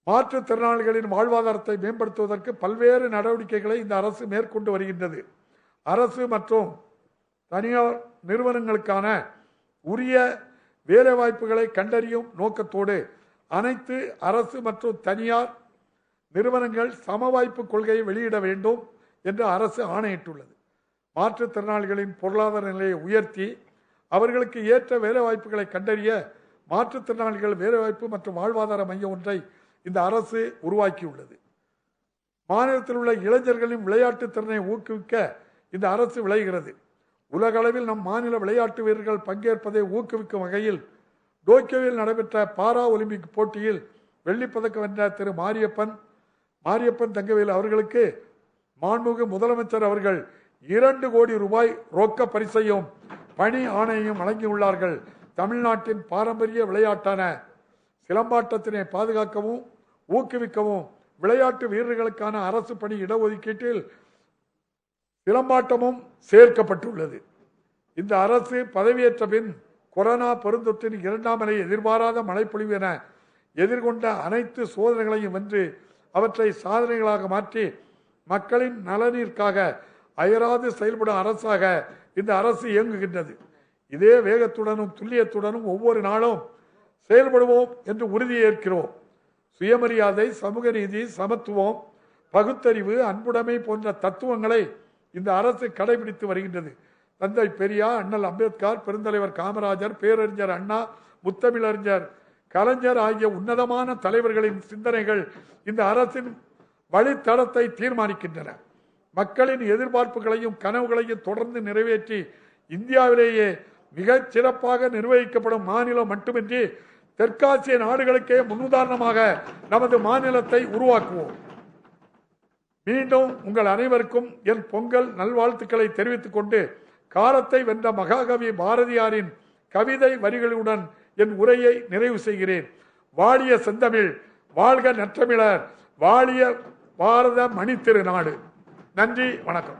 மாற்றுத்திறனாளிகளின் வாழ்வாதாரத்தை மேம்படுத்துவதற்கு பல்வேறு நடவடிக்கைகளை இந்த அரசு மேற்கொண்டு வருகின்றது. அரசு மற்றும் தனியார் நிறுவனங்களுக்கான உரிய வேலைவாய்ப்புகளை கண்டறியும் நோக்கத்தோடு அனைத்து அரசு மற்றும் தனியார் நிறுவனங்கள் சமவாய்ப்பு கொள்கையை வெளியிட வேண்டும் என்று அரசு ஆணையிட்டுள்ளது. மாற்றுத்திறனாளிகளின் பொருளாதார நிலையை உயர்த்தி அவர்களுக்கு ஏற்ற வேலைவாய்ப்புகளை கண்டறிய மாற்றுத்திறனாளிகள் வேலைவாய்ப்பு மற்றும் வாழ்வாதார மையம் ஒன்றை இந்த அரசு உருவாக்கியுள்ளது. மாநிலத்தில் உள்ள இளைஞர்களின் விளையாட்டு திறனை ஊக்குவிக்க இந்த அரசு விளைகிறது. உலக அளவில் நம் மாநில விளையாட்டு வீரர்கள் பங்கேற்பதை ஊக்குவிக்கும் வகையில் டோக்கியோவில் நடைபெற்ற பாரா ஒலிம்பிக் போட்டியில் வெள்ளிப்பதக்கம் வென்ற திரு மாரியப்பன் தங்கவேலு அவர்களுக்கு மாண்புமிகு முதலமைச்சர் அவர்கள் 2 கோடி ரூபாய் ரொக்க பரிசையும் பணி ஆணையையும் வழங்கியுள்ளார்கள். தமிழ்நாட்டின் பாரம்பரிய விளையாட்டான சிலம்பாட்டத்தினை பாதுகாக்கவும் ஊக்குவிக்கவும் விளையாட்டு வீரர்களுக்கான அரசு பணி இடஒதுக்கீட்டில் சிலம்பாட்டமும் சேர்க்கப்பட்டுள்ளது. இந்த அரசு பதவியேற்ற பின் கொரோனா பெருந்தொற்றின் 2ஆம் அலை, எதிர்பாராத மழைப்பொழிவு என எதிர்கொண்ட அனைத்து சோதனைகளையும் வென்று அவற்றை சாதனைகளாக மாற்றி மக்களின் நலனிற்காக அயராது செயல்படும் அரசாக இந்த அரசு இயங்குகின்றது. இதே வேகத்துடனும் துல்லியத்துடனும் ஒவ்வொரு நாளும் செயல்படுவோம் என்று உறுதியேற்கிறோம். சுயமரியாதை, சமூக நீதி, சமத்துவம், பகுத்தறிவு, அன்புடைமை போன்ற தத்துவங்களை இந்த அரசு கடைபிடித்து வருகின்றது. தந்தை பெரியார், அண்ணல் அம்பேத்கர், பெருந்தலைவர் காமராஜர், பேரறிஞர் அண்ணா, முத்தமிழறிஞர் கலைஞர் ஆகிய உன்னதமான தலைவர்களின் சிந்தனைகள் இந்த அரசின் வழித்தடத்தை தீர்மானிக்கின்றன. மக்களின் எதிர்பார்ப்புகளையும் கனவுகளையும் தொடர்ந்து நிறைவேற்றி இந்தியாவிலேயே மிகச் சிறப்பாக நிர்வகிக்கப்படும் மாநிலம் மட்டுமின்றி தெற்காசிய நாடுகளுக்கே முன்னுதாரணமாக நமது மாநிலத்தை உருவாக்குவோம். மீண்டும் உங்கள் அனைவருக்கும் என் பொங்கல் நல்வாழ்த்துக்களை தெரிவித்துக் கொண்டு காலத்தை வென்ற மகாகவி பாரதியாரின் கவிதை வரிகளுடன் என் உரையை நிறைவு செய்கிறேன். வாழிய செந்தமிழ், வாழ்க நற்றமிழர், வாழிய பாரத மணித்திருநாடு. நன்றி, வணக்கம்.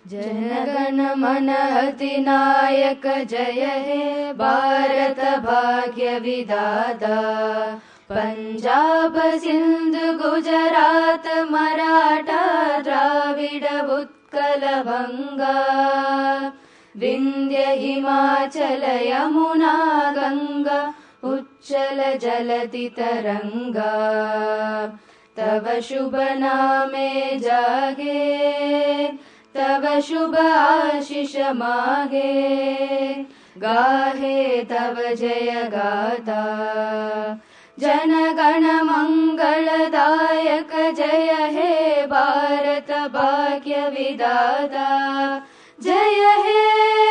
जनगण मन अधिनायक जय हे भारत भाग्य विधाता। पंजाब सिंध गुजरात मराठा द्राविड उत्कल बंगा। विंध्य हिमाचल यमुना गंगा उच्चल जलति तरंगा। तव शुभ नामे जागे तव शुभ आशीष मागे। गाहे तव जय गाथा जनगण मंगलदायक जय हे भारत भाग्य विधाता। जय हे